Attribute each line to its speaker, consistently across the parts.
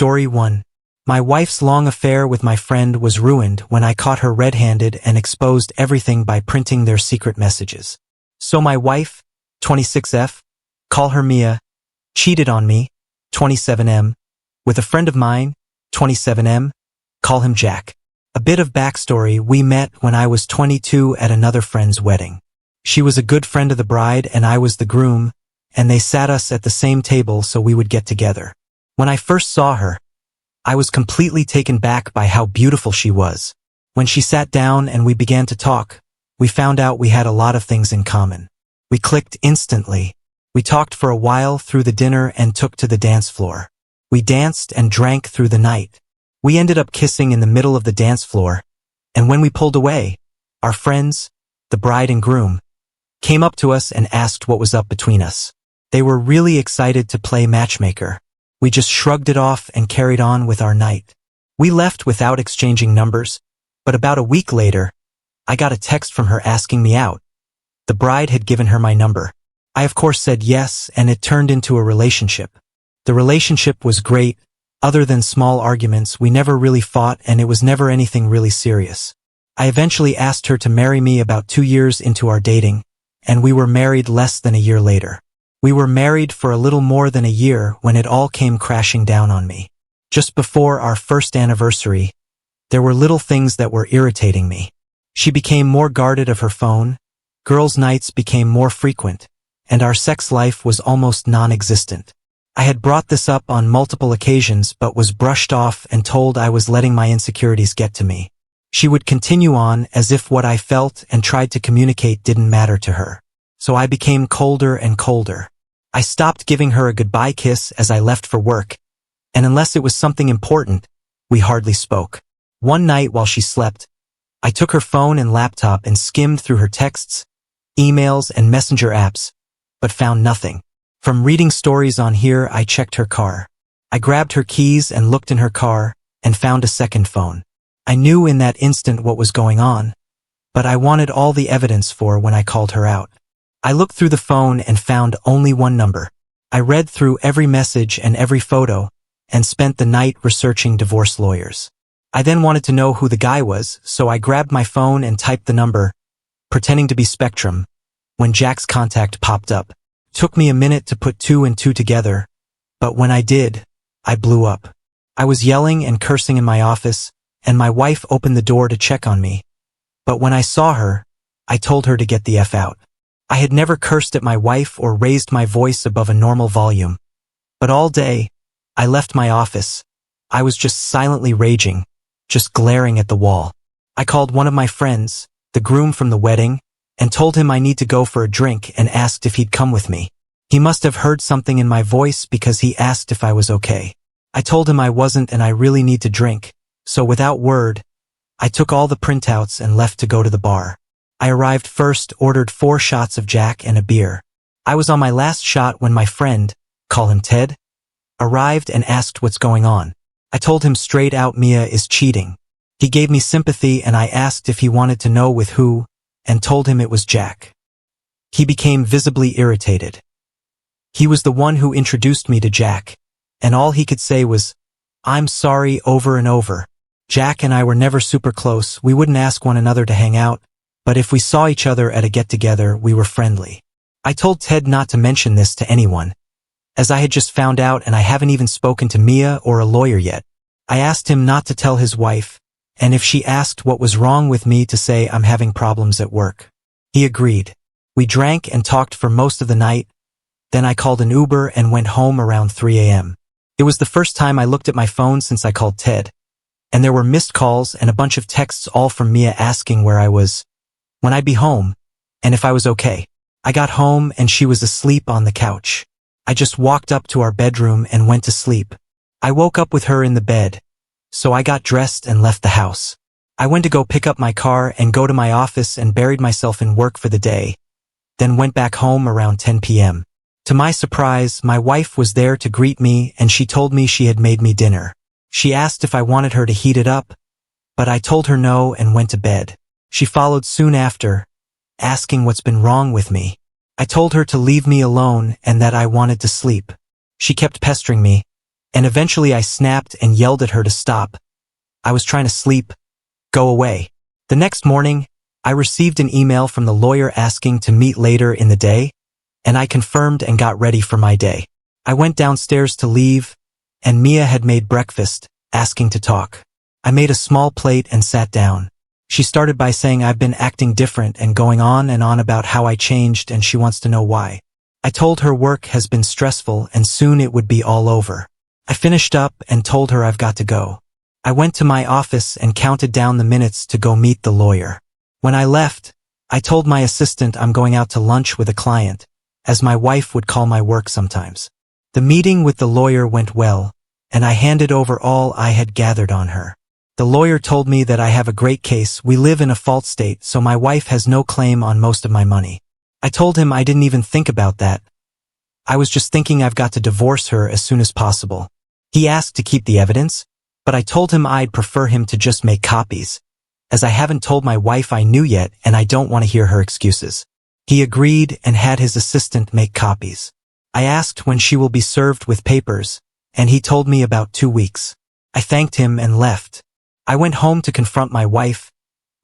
Speaker 1: Story 1. My wife's long affair with my friend was ruined when I caught her red-handed and exposed everything by printing their secret messages. So my wife, 26F, call her Mia, cheated on me, 27M, with a friend of mine, 27M, call him Jack. A bit of backstory: we met when I was 22 at another friend's wedding. She was a good friend of the bride and I was the groom, and they sat us at the same table so we would get together. When I first saw her, I was completely taken back by how beautiful she was. When she sat down and we began to talk, we found out we had a lot of things in common. We clicked instantly. We talked for a while through the dinner and took to the dance floor. We danced and drank through the night. We ended up kissing in the middle of the dance floor, and when we pulled away, our friends, the bride and groom, came up to us and asked what was up between us. They were really excited to play matchmaker. We just shrugged it off and carried on with our night. We left without exchanging numbers, but about a week later, I got a text from her asking me out. The bride had given her my number. I of course said yes, and it turned into a relationship. The relationship was great. Other than small arguments, we never really fought and it was never anything really serious. I eventually asked her to marry me about 2 years into our dating, and we were married less than a year later. We were married for a little more than a year when it all came crashing down on me. Just before our first anniversary, there were little things that were irritating me. She became more guarded of her phone, girls' nights became more frequent, and our sex life was almost non-existent. I had brought this up on multiple occasions but was brushed off and told I was letting my insecurities get to me. She would continue on as if what I felt and tried to communicate didn't matter to her. So I became colder and colder. I stopped giving her a goodbye kiss as I left for work, and unless it was something important, we hardly spoke. One night while she slept, I took her phone and laptop and skimmed through her texts, emails, and messenger apps, but found nothing. From reading stories on here, I checked her car. I grabbed her keys and looked in her car and found a second phone. I knew in that instant what was going on, but I wanted all the evidence for when I called her out. I looked through the phone and found only one number. I read through every message and every photo and spent the night researching divorce lawyers. I then wanted to know who the guy was, so I grabbed my phone and typed the number, pretending to be Spectrum, when Jack's contact popped up. Took me a minute to put 2 and 2 together, but when I did, I blew up. I was yelling and cursing in my office, and my wife opened the door to check on me. But when I saw her, I told her to get the F out. I had never cursed at my wife or raised my voice above a normal volume. But all day, I left my office. I was just silently raging, just glaring at the wall. I called one of my friends, the groom from the wedding, and told him I need to go for a drink and asked if he'd come with me. He must have heard something in my voice because he asked if I was okay. I told him I wasn't and I really need to drink, so without word, I took all the printouts and left to go to the bar. I arrived first, ordered 4 shots of Jack and a beer. I was on my last shot when my friend, call him Ted, arrived and asked what's going on. I told him straight out Mia is cheating. He gave me sympathy and I asked if he wanted to know with who, and told him it was Jack. He became visibly irritated. He was the one who introduced me to Jack, and all he could say was, "I'm sorry," over and over. Jack and I were never super close, we wouldn't ask one another to hang out, but if we saw each other at a get-together, we were friendly. I told Ted not to mention this to anyone, as I had just found out and I haven't even spoken to Mia or a lawyer yet. I asked him not to tell his wife, and if she asked what was wrong with me to say I'm having problems at work. He agreed. We drank and talked for most of the night, then I called an Uber and went home around 3 a.m. It was the first time I looked at my phone since I called Ted, and there were missed calls and a bunch of texts all from Mia asking where I was, when I'd be home, and if I was okay. I got home and she was asleep on the couch. I just walked up to our bedroom and went to sleep. I woke up with her in the bed, so I got dressed and left the house. I went to go pick up my car and go to my office and buried myself in work for the day, then went back home around 10 p.m. To my surprise, my wife was there to greet me and she told me she had made me dinner. She asked if I wanted her to heat it up, but I told her no and went to bed. She followed soon after, asking what's been wrong with me. I told her to leave me alone and that I wanted to sleep. She kept pestering me, and eventually I snapped and yelled at her to stop. I was trying to sleep. Go away. The next morning, I received an email from the lawyer asking to meet later in the day, and I confirmed and got ready for my day. I went downstairs to leave, and Mia had made breakfast, asking to talk. I made a small plate and sat down. She started by saying I've been acting different and going on and on about how I changed and she wants to know why. I told her work has been stressful and soon it would be all over. I finished up and told her I've got to go. I went to my office and counted down the minutes to go meet the lawyer. When I left, I told my assistant I'm going out to lunch with a client, as my wife would call my work sometimes. The meeting with the lawyer went well, and I handed over all I had gathered on her. The lawyer told me that I have a great case. We live in a fault state, so my wife has no claim on most of my money. I told him I didn't even think about that. I was just thinking I've got to divorce her as soon as possible. He asked to keep the evidence, but I told him I'd prefer him to just make copies, as I haven't told my wife I knew yet and I don't want to hear her excuses. He agreed and had his assistant make copies. I asked when she will be served with papers, and he told me about 2 weeks. I thanked him and left. I went home to confront my wife,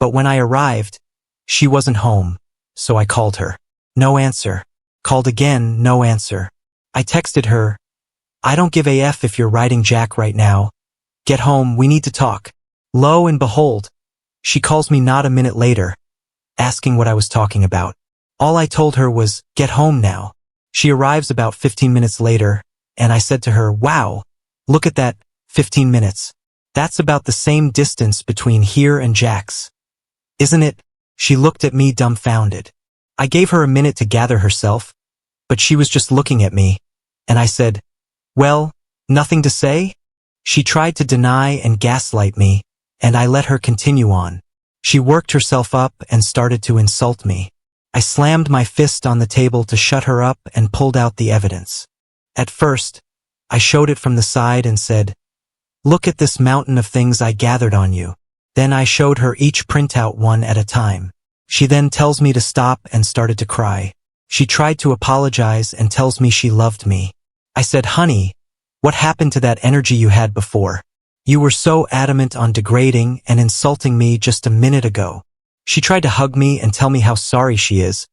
Speaker 1: but when I arrived, she wasn't home, so I called her. No answer. Called again, no answer. I texted her, I don't give a F if you're riding Jack right now. Get home, we need to talk. Lo and behold, she calls me not a minute later, asking what I was talking about. All I told her was, get home now. She arrives about 15 minutes later, and I said to her, wow, look at that, 15 minutes. That's about the same distance between here and Jack's. Isn't it? She looked at me dumbfounded. I gave her a minute to gather herself, but she was just looking at me, and I said, well, nothing to say? She tried to deny and gaslight me, and I let her continue on. She worked herself up and started to insult me. I slammed my fist on the table to shut her up and pulled out the evidence. At first, I showed it from the side and said, look at this mountain of things I gathered on you. Then I showed her each printout one at a time. She then tells me to stop and started to cry. She tried to apologize and tells me she loved me. I said, honey, what happened to that energy you had before? You were so adamant on degrading and insulting me just a minute ago. She tried to hug me and tell me how sorry she is,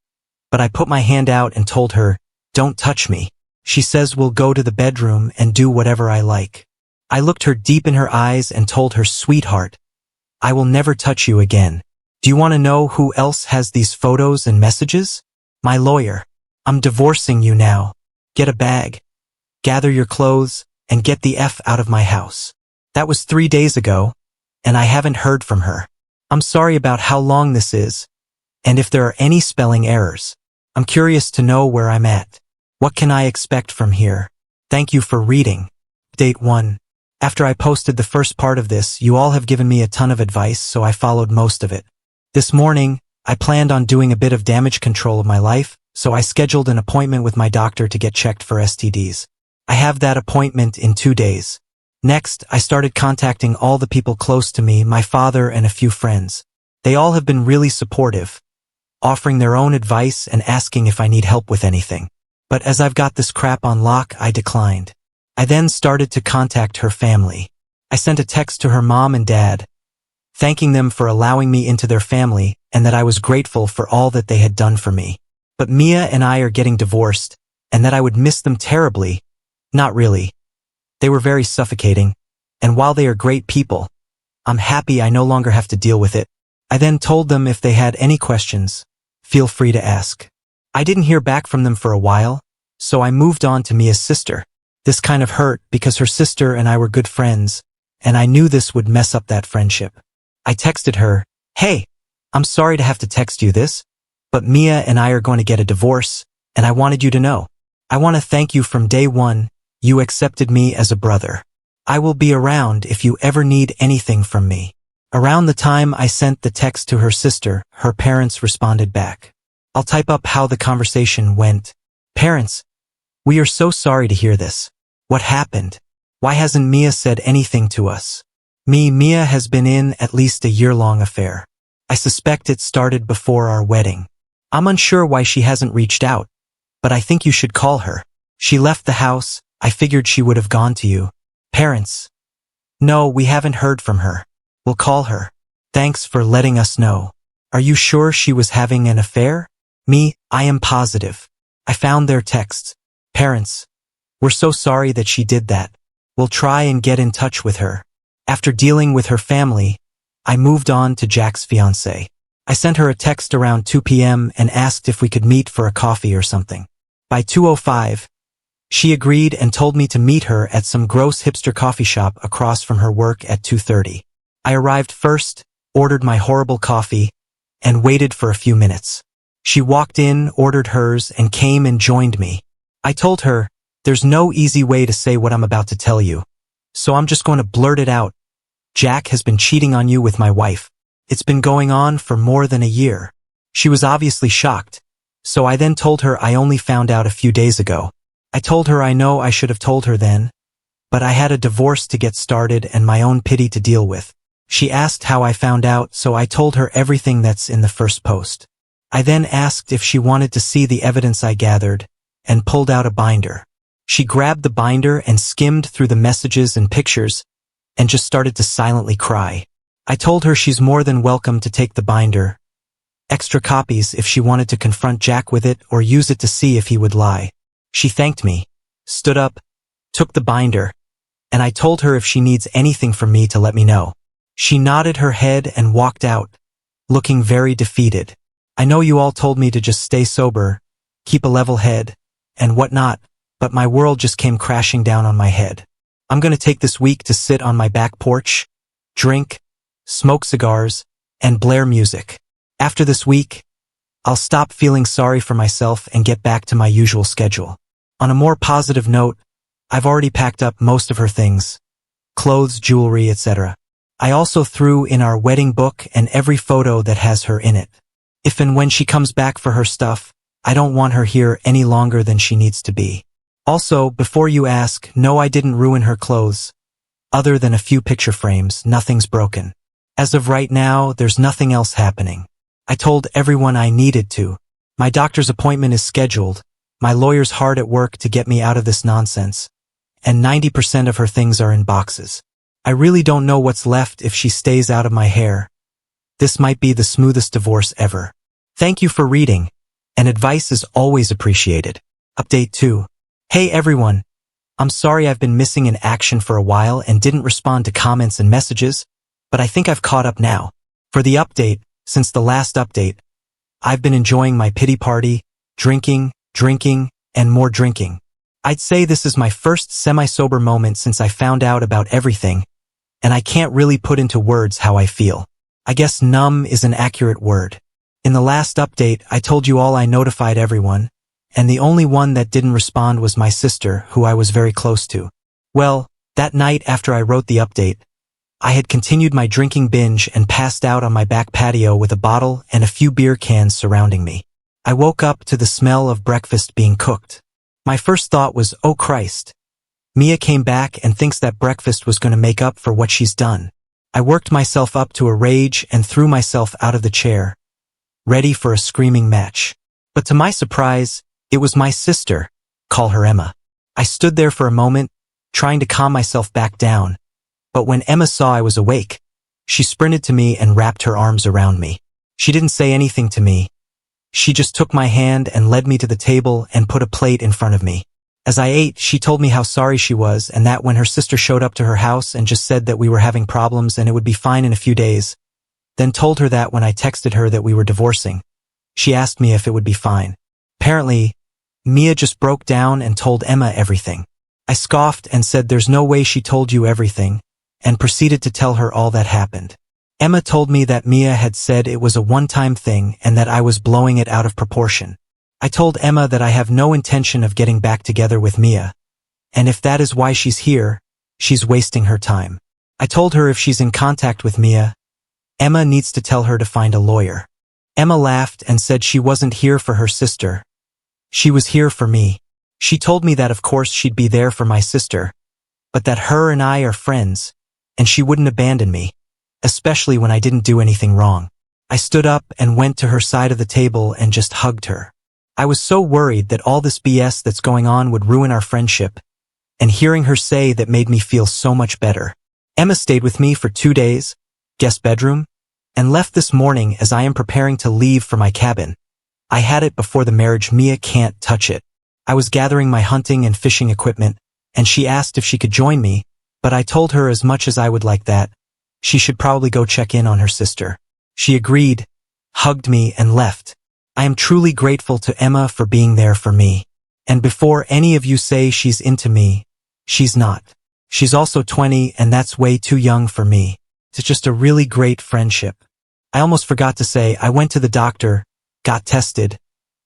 Speaker 1: but I put my hand out and told her, don't touch me. She says we'll go to the bedroom and do whatever I like. I looked her deep in her eyes and told her, sweetheart, I will never touch you again. Do you want to know who else has these photos and messages? My lawyer. I'm divorcing you now. Get a bag. Gather your clothes and get the F out of my house. That was 3 days ago, and I haven't heard from her. I'm sorry about how long this is, and if there are any spelling errors. I'm curious to know where I'm at. What can I expect from here? Thank you for reading. Update 1. After I posted the first part of this, you all have given me a ton of advice, so I followed most of it. This morning, I planned on doing a bit of damage control of my life, so I scheduled an appointment with my doctor to get checked for STDs. I have that appointment in 2 days. Next, I started contacting all the people close to me, my father and a few friends. They all have been really supportive, offering their own advice and asking if I need help with anything. But as I've got this crap on lock, I declined. I then started to contact her family. I sent a text to her mom and dad, thanking them for allowing me into their family and that I was grateful for all that they had done for me. But Mia and I are getting divorced, and that I would miss them terribly. Not really. They were very suffocating, and while they are great people, I'm happy I no longer have to deal with it. I then told them if they had any questions, feel free to ask. I didn't hear back from them for a while, so I moved on to Mia's sister. This kind of hurt because her sister and I were good friends, and I knew this would mess up that friendship. I texted her, hey, I'm sorry to have to text you this, but Mia and I are going to get a divorce, and I wanted you to know. I want to thank you from day one. You accepted me as a brother. I will be around if you ever need anything from me. Around the time I sent the text to her sister, her parents responded back. I'll type up how the conversation went. Parents, we are so sorry to hear this. What happened? Why hasn't Mia said anything to us? Mia has been in at least a year-long affair. I suspect it started before our wedding. I'm unsure why she hasn't reached out, but I think you should call her. She left the house. I figured she would have gone to you. Parents. No, we haven't heard from her. We'll call her. Thanks for letting us know. Are you sure she was having an affair? Me, I am positive. I found their texts. Parents. We're so sorry that she did that. We'll try and get in touch with her. After dealing with her family, I moved on to Jack's fiancée. I sent her a text around 2 p.m. and asked if we could meet for a coffee or something. By 2:05, she agreed and told me to meet her at some gross hipster coffee shop across from her work at 2:30. I arrived first, ordered my horrible coffee, and waited for a few minutes. She walked in, ordered hers, and came and joined me. I told her, there's no easy way to say what I'm about to tell you, so I'm just going to blurt it out. Jack has been cheating on you with my wife. It's been going on for more than a year. She was obviously shocked, so I then told her I only found out a few days ago. I told her I know I should have told her then, but I had a divorce to get started and my own pity to deal with. She asked how I found out, so I told her everything that's in the first post. I then asked if she wanted to see the evidence I gathered, and pulled out a binder. She grabbed the binder and skimmed through the messages and pictures, and just started to silently cry. I told her she's more than welcome to take the binder, extra copies if she wanted to confront Jack with it or use it to see if he would lie. She thanked me, stood up, took the binder, and I told her if she needs anything from me to let me know. She nodded her head and walked out, looking very defeated. I know you all told me to just stay sober, keep a level head, and whatnot, but my world just came crashing down on my head. I'm gonna take this week to sit on my back porch, drink, smoke cigars, and blare music. After this week, I'll stop feeling sorry for myself and get back to my usual schedule. On a more positive note, I've already packed up most of her things, clothes, jewelry, etc. I also threw in our wedding book and every photo that has her in it. If and when she comes back for her stuff, I don't want her here any longer than she needs to be. Also, before you ask, no, I didn't ruin her clothes. Other than a few picture frames, nothing's broken. As of right now, there's nothing else happening. I told everyone I needed to. My doctor's appointment is scheduled. My lawyer's hard at work to get me out of this nonsense. And 90% of her things are in boxes. I really don't know what's left if she stays out of my hair. This might be the smoothest divorce ever. Thank you for reading, and advice is always appreciated. Update 2. Hey everyone. I'm sorry I've been missing in action for a while and didn't respond to comments and messages, but I think I've caught up now. For the update, since the last update, I've been enjoying my pity party, drinking, and more drinking. I'd say this is my first semi-sober moment since I found out about everything, and I can't really put into words how I feel. I guess numb is an accurate word. In the last update, I told you all I notified everyone, and the only one that didn't respond was my sister, who I was very close to. Well, that night after I wrote the update, I had continued my drinking binge and passed out on my back patio with a bottle and a few beer cans surrounding me. I woke up to the smell of breakfast being cooked. My first thought was, oh Christ. Mia came back and thinks that breakfast was going to make up for what she's done. I worked myself up to a rage and threw myself out of the chair, ready for a screaming match. But to my surprise, it was my sister, call her Emma. I stood there for a moment, trying to calm myself back down, but when Emma saw I was awake, she sprinted to me and wrapped her arms around me. She didn't say anything to me. She just took my hand and led me to the table and put a plate in front of me. As I ate, she told me how sorry she was and that when her sister showed up to her house and just said that we were having problems and it would be fine in a few days, then told her that when I texted her that we were divorcing, she asked me if it would be fine. Apparently, Mia just broke down and told Emma everything. I scoffed and said there's no way she told you everything, and proceeded to tell her all that happened. Emma told me that Mia had said it was a one-time thing and that I was blowing it out of proportion. I told Emma that I have no intention of getting back together with Mia, and if that is why she's here, she's wasting her time. I told her if she's in contact with Mia, Emma needs to tell her to find a lawyer. Emma laughed and said she wasn't here for her sister. She was here for me. She told me that of course she'd be there for my sister, but that her and I are friends, and she wouldn't abandon me, especially when I didn't do anything wrong. I stood up and went to her side of the table and just hugged her. I was so worried that all this BS that's going on would ruin our friendship, and hearing her say that made me feel so much better. Emma stayed with me for 2 days, guest bedroom, and left this morning as I am preparing to leave for my cabin. I had it before the marriage. Mia can't touch it. I was gathering my hunting and fishing equipment, and she asked if she could join me, but I told her as much as I would like that, she should probably go check in on her sister. She agreed, hugged me, and left. I am truly grateful to Emma for being there for me. And before any of you say she's into me, she's not. She's also 20, and that's way too young for me. It's just a really great friendship. I almost forgot to say I went to the doctor, got tested,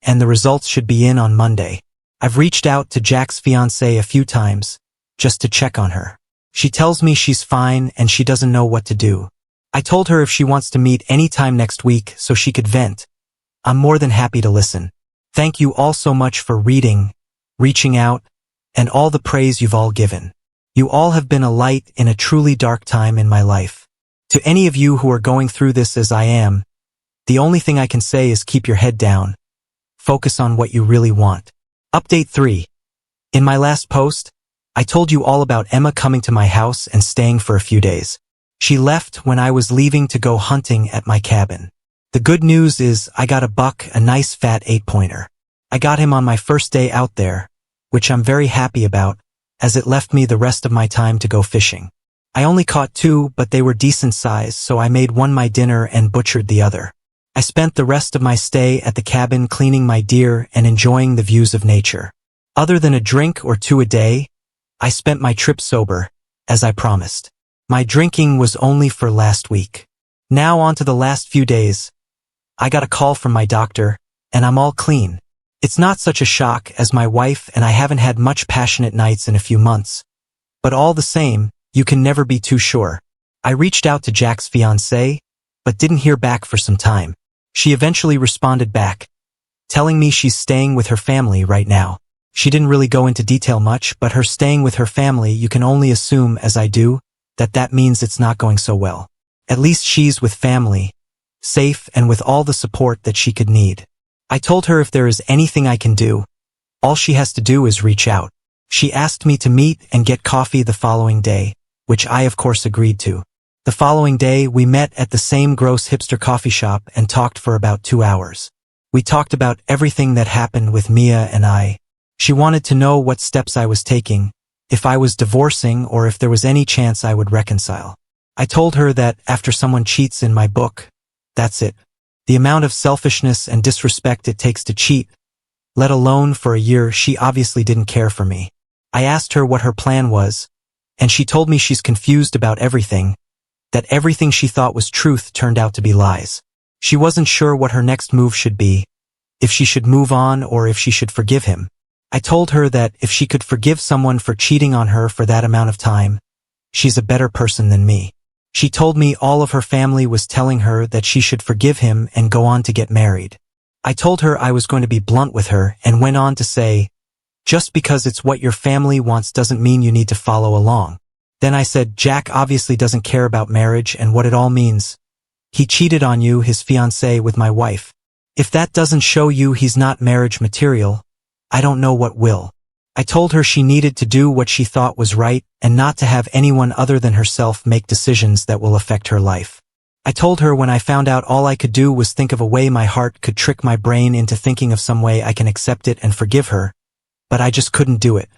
Speaker 1: and the results should be in on Monday. I've reached out to Jack's fiancée a few times, just to check on her. She tells me she's fine and she doesn't know what to do. I told her if she wants to meet anytime next week so she could vent. I'm more than happy to listen. Thank you all so much for reading, reaching out, and all the praise you've all given. You all have been a light in a truly dark time in my life. To any of you who are going through this as I am, the only thing I can say is keep your head down. Focus on what you really want. Update 3. In my last post, I told you all about Emma coming to my house and staying for a few days. She left when I was leaving to go hunting at my cabin. The good news is I got a buck, a nice fat 8-pointer. I got him on my first day out there, which I'm very happy about, as it left me the rest of my time to go fishing. I only caught 2, but they were decent size, so I made one my dinner and butchered the other. I spent the rest of my stay at the cabin cleaning my deer and enjoying the views of nature. Other than a drink or 2 a day, I spent my trip sober, as I promised. My drinking was only for last week. Now on to the last few days. I got a call from my doctor, and I'm all clean. It's not such a shock as my wife and I haven't had much passionate nights in a few months. But all the same, you can never be too sure. I reached out to Jack's fiancée, but didn't hear back for some time. She eventually responded back, telling me she's staying with her family right now. She didn't really go into detail much, but her staying with her family, you can only assume, as I do, that means it's not going so well. At least she's with family, safe and with all the support that she could need. I told her if there is anything I can do, all she has to do is reach out. She asked me to meet and get coffee the following day, which I of course agreed to. The following day we met at the same gross hipster coffee shop and talked for about 2 hours. We talked about everything that happened with Mia and I. She wanted to know what steps I was taking, if I was divorcing or if there was any chance I would reconcile. I told her that after someone cheats in my book, that's it. The amount of selfishness and disrespect it takes to cheat, let alone for a year. She obviously didn't care for me. I asked her what her plan was, and she told me she's confused about everything, that everything she thought was truth turned out to be lies. She wasn't sure what her next move should be, if she should move on or if she should forgive him. I told her that if she could forgive someone for cheating on her for that amount of time, she's a better person than me. She told me all of her family was telling her that she should forgive him and go on to get married. I told her I was going to be blunt with her and went on to say, just because it's what your family wants doesn't mean you need to follow along. Then I said, Jack obviously doesn't care about marriage and what it all means. He cheated on you, his fiancée, with my wife. If that doesn't show you he's not marriage material, I don't know what will. I told her she needed to do what she thought was right and not to have anyone other than herself make decisions that will affect her life. I told her when I found out all I could do was think of a way my heart could trick my brain into thinking of some way I can accept it and forgive her, but I just couldn't do it.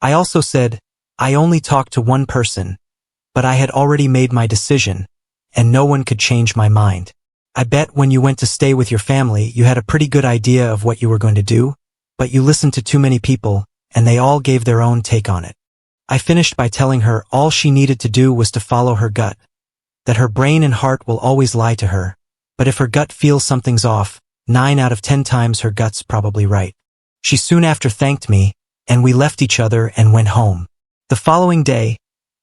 Speaker 1: I also said, I only talked to one person, but I had already made my decision, and no one could change my mind. I bet when you went to stay with your family you had a pretty good idea of what you were going to do, but you listened to too many people, and they all gave their own take on it. I finished by telling her all she needed to do was to follow her gut, that her brain and heart will always lie to her, but if her gut feels something's off, 9 out of 10 times her gut's probably right. She soon after thanked me, and we left each other and went home. The following day,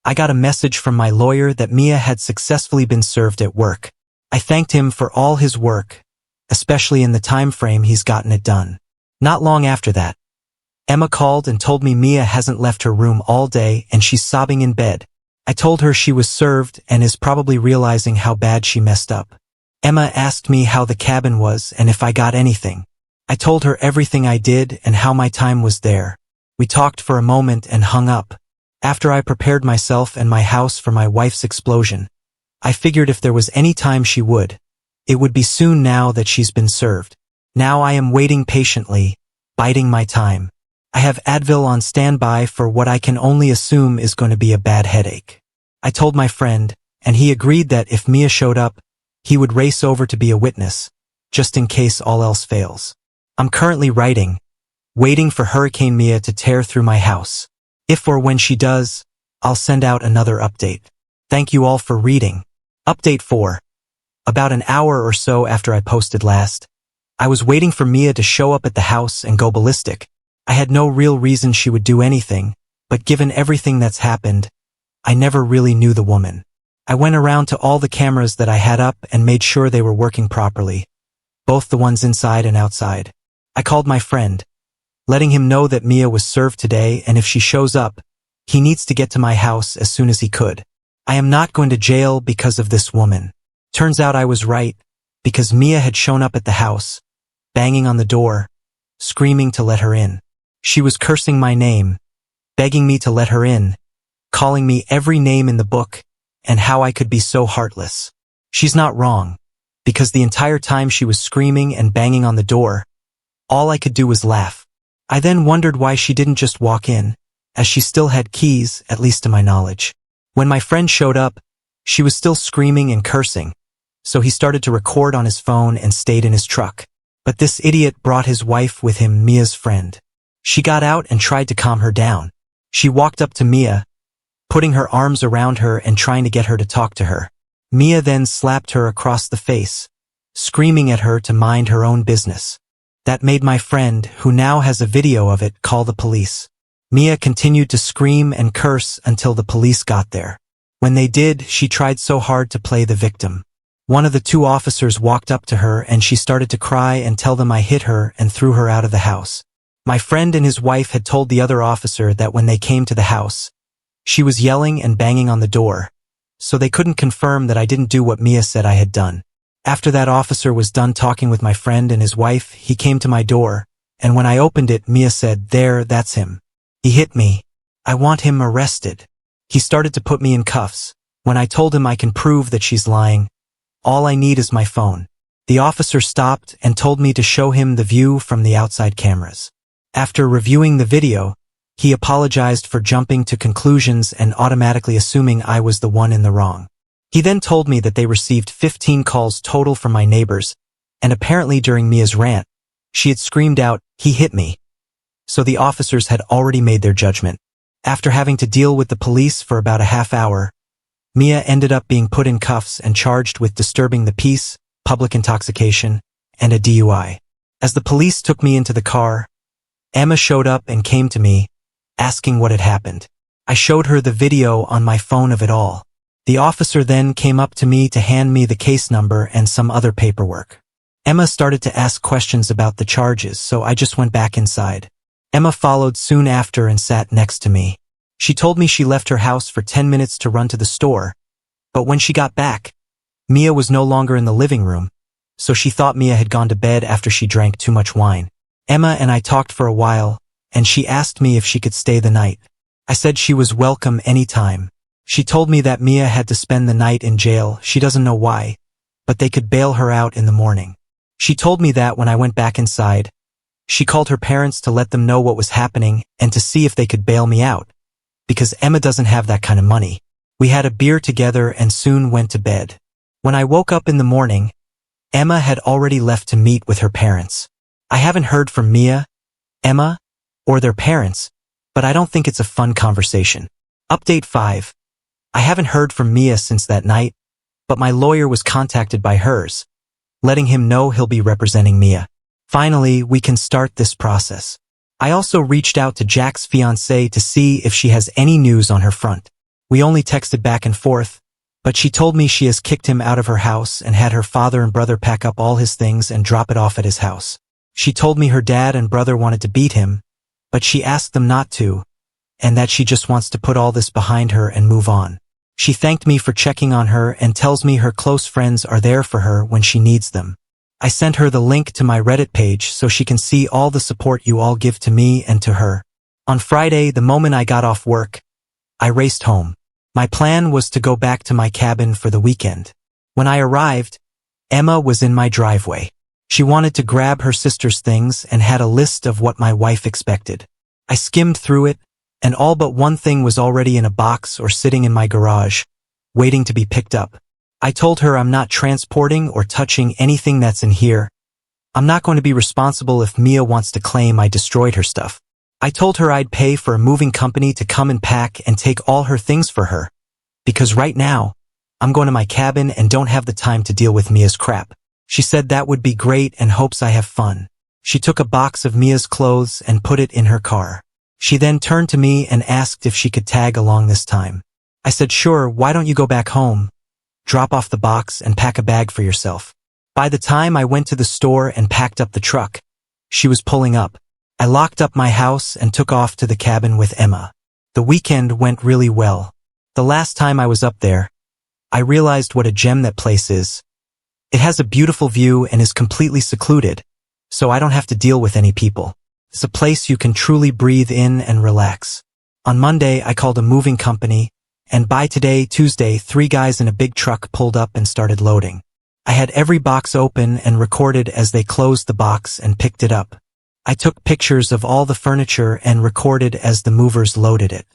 Speaker 1: I got a message from my lawyer that Mia had successfully been served at work. I thanked him for all his work, especially in the time frame he's gotten it done. Not long after that, Emma called and told me Mia hasn't left her room all day and she's sobbing in bed. I told her she was served and is probably realizing how bad she messed up. Emma asked me how the cabin was and if I got anything. I told her everything I did and how my time was there. We talked for a moment and hung up. After I prepared myself and my house for my wife's explosion, I figured if there was any time she would, it would be soon now that she's been served. Now I am waiting patiently, biding my time. I have Advil on standby for what I can only assume is going to be a bad headache. I told my friend, and he agreed that if Mia showed up, he would race over to be a witness, just in case all else fails. I'm currently writing, waiting for Hurricane Mia to tear through my house. If or when she does, I'll send out another update. Thank you all for reading. Update 4. About an hour or so after I posted last, I was waiting for Mia to show up at the house and go ballistic. I had no real reason she would do anything, but given everything that's happened, I never really knew the woman. I went around to all the cameras that I had up and made sure they were working properly, both the ones inside and outside. I called my friend, letting him know that Mia was served today, and if she shows up, he needs to get to my house as soon as he could. I am not going to jail because of this woman. Turns out I was right, because Mia had shown up at the house, banging on the door, screaming to let her in. She was cursing my name, begging me to let her in, calling me every name in the book, and how I could be so heartless. She's not wrong, because the entire time she was screaming and banging on the door, all I could do was laugh. I then wondered why she didn't just walk in, as she still had keys, at least to my knowledge. When my friend showed up, she was still screaming and cursing, so he started to record on his phone and stayed in his truck. But this idiot brought his wife with him, Mia's friend. She got out and tried to calm her down. She walked up to Mia, putting her arms around her and trying to get her to talk to her. Mia then slapped her across the face, screaming at her to mind her own business. That made my friend, who now has a video of it, call the police. Mia continued to scream and curse until the police got there. When they did, she tried so hard to play the victim. One of the two officers walked up to her and she started to cry and tell them I hit her and threw her out of the house. My friend and his wife had told the other officer that when they came to the house, she was yelling and banging on the door, so they couldn't confirm that I didn't do what Mia said I had done. After that officer was done talking with my friend and his wife, he came to my door, and when I opened it, Mia said, "There, that's him. He hit me. I want him arrested." He started to put me in cuffs. When I told him I can prove that she's lying, all I need is my phone. The officer stopped and told me to show him the view from the outside cameras. After reviewing the video, he apologized for jumping to conclusions and automatically assuming I was the one in the wrong. He then told me that they received 15 calls total from my neighbors, and apparently during Mia's rant, she had screamed out, "He hit me." So the officers had already made their judgment. After having to deal with the police for about a half hour, Mia ended up being put in cuffs and charged with disturbing the peace, public intoxication, and a DUI. As the police took me into the car, Emma showed up and came to me, asking what had happened. I showed her the video on my phone of it all. The officer then came up to me to hand me the case number and some other paperwork. Emma started to ask questions about the charges, so I just went back inside. Emma followed soon after and sat next to me. She told me she left her house for 10 minutes to run to the store, but when she got back, Mia was no longer in the living room, so she thought Mia had gone to bed after she drank too much wine. Emma and I talked for a while, and she asked me if she could stay the night. I said she was welcome anytime. She told me that Mia had to spend the night in jail, she doesn't know why, but they could bail her out in the morning. She told me that when I went back inside, she called her parents to let them know what was happening and to see if they could bail me out, because Emma doesn't have that kind of money. We had a beer together and soon went to bed. When I woke up in the morning, Emma had already left to meet with her parents. I haven't heard from Mia, Emma, or their parents, but I don't think it's a fun conversation. Update 5. I haven't heard from Mia since that night, but my lawyer was contacted by hers, letting him know he'll be representing Mia. Finally, we can start this process. I also reached out to Jack's fiancée to see if she has any news on her front. We only texted back and forth, but she told me she has kicked him out of her house and had her father and brother pack up all his things and drop it off at his house. She told me her dad and brother wanted to beat him, but she asked them not to, and that she just wants to put all this behind her and move on. She thanked me for checking on her and tells me her close friends are there for her when she needs them. I sent her the link to my Reddit page so she can see all the support you all give to me and to her. On Friday, the moment I got off work, I raced home. My plan was to go back to my cabin for the weekend. When I arrived, Emma was in my driveway. She wanted to grab her sister's things and had a list of what my wife expected. I skimmed through it, and all but one thing was already in a box or sitting in my garage, waiting to be picked up. I told her I'm not transporting or touching anything that's in here. I'm not going to be responsible if Mia wants to claim I destroyed her stuff. I told her I'd pay for a moving company to come and pack and take all her things for her, because right now, I'm going to my cabin and don't have the time to deal with Mia's crap. She said that would be great and hopes I have fun. She took a box of Mia's clothes and put it in her car. She then turned to me and asked if she could tag along this time. I said, sure, why don't you go back home, drop off the box and pack a bag for yourself. By the time I went to the store and packed up the truck, she was pulling up. I locked up my house and took off to the cabin with Emma. The weekend went really well. The last time I was up there, I realized what a gem that place is. It has a beautiful view and is completely secluded, so I don't have to deal with any people. It's a place you can truly breathe in and relax. On Monday, I called a moving company, and by today, Tuesday, 3 guys in a big truck pulled up and started loading. I had every box open and recorded as they closed the box and picked it up. I took pictures of all the furniture and recorded as the movers loaded it.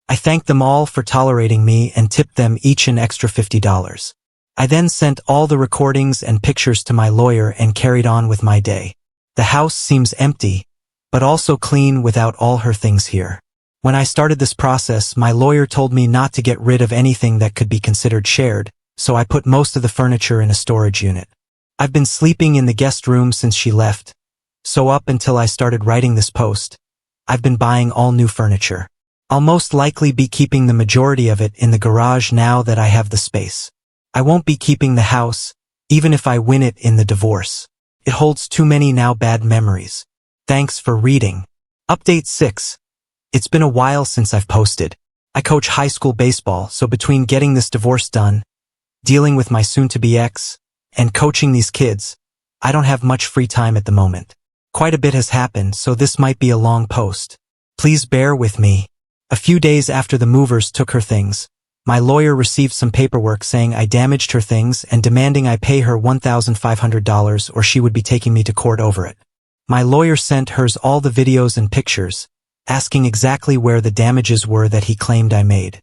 Speaker 1: I thanked them all for tolerating me and tipped them each an extra $50. I then sent all the recordings and pictures to my lawyer and carried on with my day. The house seems empty, but also clean without all her things here. When I started this process, my lawyer told me not to get rid of anything that could be considered shared, so I put most of the furniture in a storage unit. I've been sleeping in the guest room since she left, so up until I started writing this post, I've been buying all new furniture. I'll most likely be keeping the majority of it in the garage now that I have the space. I won't be keeping the house, even if I win it in the divorce. It holds too many now bad memories. Thanks for reading. Update 6. It's been a while since I've posted. I coach high school baseball, so between getting this divorce done, dealing with my soon-to-be ex, and coaching these kids, I don't have much free time at the moment. Quite a bit has happened, so this might be a long post. Please bear with me. A few days after the movers took her things, my lawyer received some paperwork saying I damaged her things and demanding I pay her $1,500 or she would be taking me to court over it. My lawyer sent hers all the videos and pictures, asking exactly where the damages were that he claimed I made.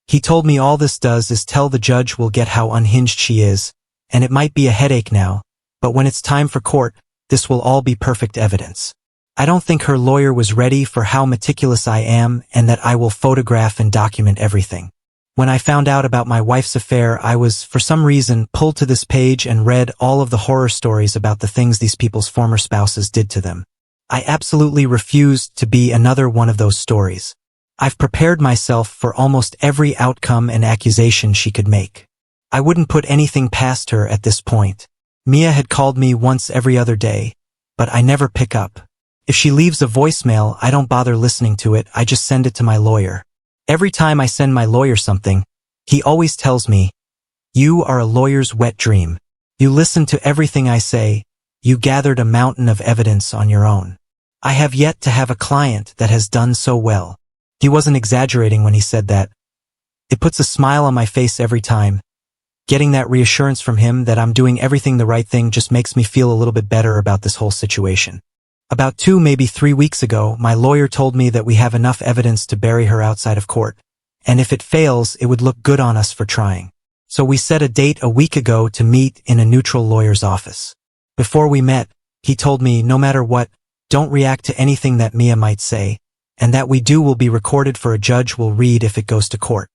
Speaker 1: He told me all this does is tell the judge will get how unhinged she is, and it might be a headache now, but when it's time for court, this will all be perfect evidence. I don't think her lawyer was ready for how meticulous I am and that I will photograph and document everything. When I found out about my wife's affair, I was, for some reason, pulled to this page and read all of the horror stories about the things these people's former spouses did to them. I absolutely refused to be another one of those stories. I've prepared myself for almost every outcome and accusation she could make. I wouldn't put anything past her at this point. Mia had called me once every other day, but I never pick up. If she leaves a voicemail, I don't bother listening to it, I just send it to my lawyer. Every time I send my lawyer something, he always tells me, "You are a lawyer's wet dream. You listen to everything I say. You gathered a mountain of evidence on your own." I have yet to have a client that has done so well. He wasn't exaggerating when he said that. It puts a smile on my face every time. Getting that reassurance from him that I'm doing everything the right thing just makes me feel a little bit better about this whole situation. About 2, maybe 3 weeks ago, my lawyer told me that we have enough evidence to bury her outside of court, and if it fails, it would look good on us for trying. So we set a date a week ago to meet in a neutral lawyer's office. Before we met, he told me, no matter what, don't react to anything that Mia might say, and that we do will be recorded for a judge will read if it goes to court.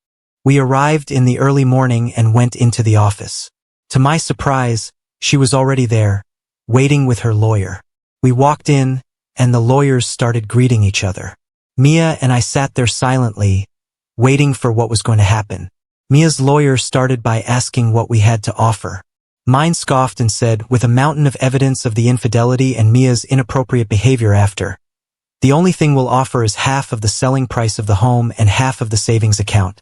Speaker 1: We arrived in the early morning and went into the office. To my surprise, she was already there, waiting with her lawyer. We walked in, and the lawyers started greeting each other. Mia and I sat there silently, waiting for what was going to happen. Mia's lawyer started by asking what we had to offer. Mine scoffed and said, with a mountain of evidence of the infidelity and Mia's inappropriate behavior after, the only thing we'll offer is half of the selling price of the home and half of the savings account.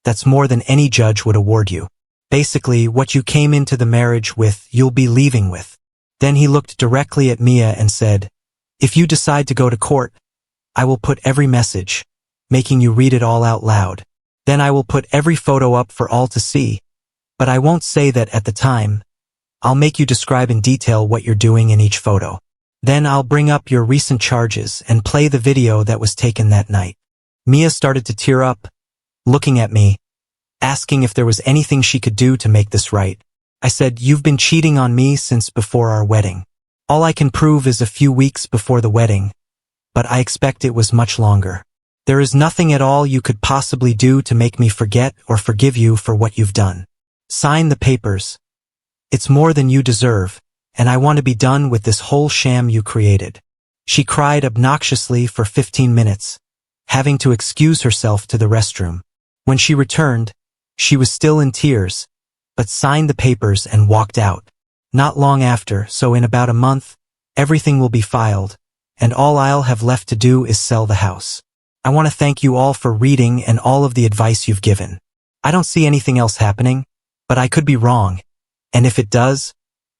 Speaker 1: That's more than any judge would award you. Basically, what you came into the marriage with, you'll be leaving with. Then he looked directly at Mia and said, if you decide to go to court, I will put every message, making you read it all out loud. Then I will put every photo up for all to see. But I won't say that at the time. I'll make you describe in detail what you're doing in each photo. Then I'll bring up your recent charges and play the video that was taken that night. Mia started to tear up, looking at me, asking if there was anything she could do to make this right. I said, "You've been cheating on me since before our wedding. All I can prove is a few weeks before the wedding, but I expect it was much longer. There is nothing at all you could possibly do to make me forget or forgive you for what you've done. Sign the papers. It's more than you deserve, and I want to be done with this whole sham you created." She cried obnoxiously for 15 minutes, having to excuse herself to the restroom. When she returned, she was still in tears, but signed the papers and walked out. Not long after, so in about a month, everything will be filed, and all I'll have left to do is sell the house. I want to thank you all for reading and all of the advice you've given. I don't see anything else happening, but I could be wrong, and if it does,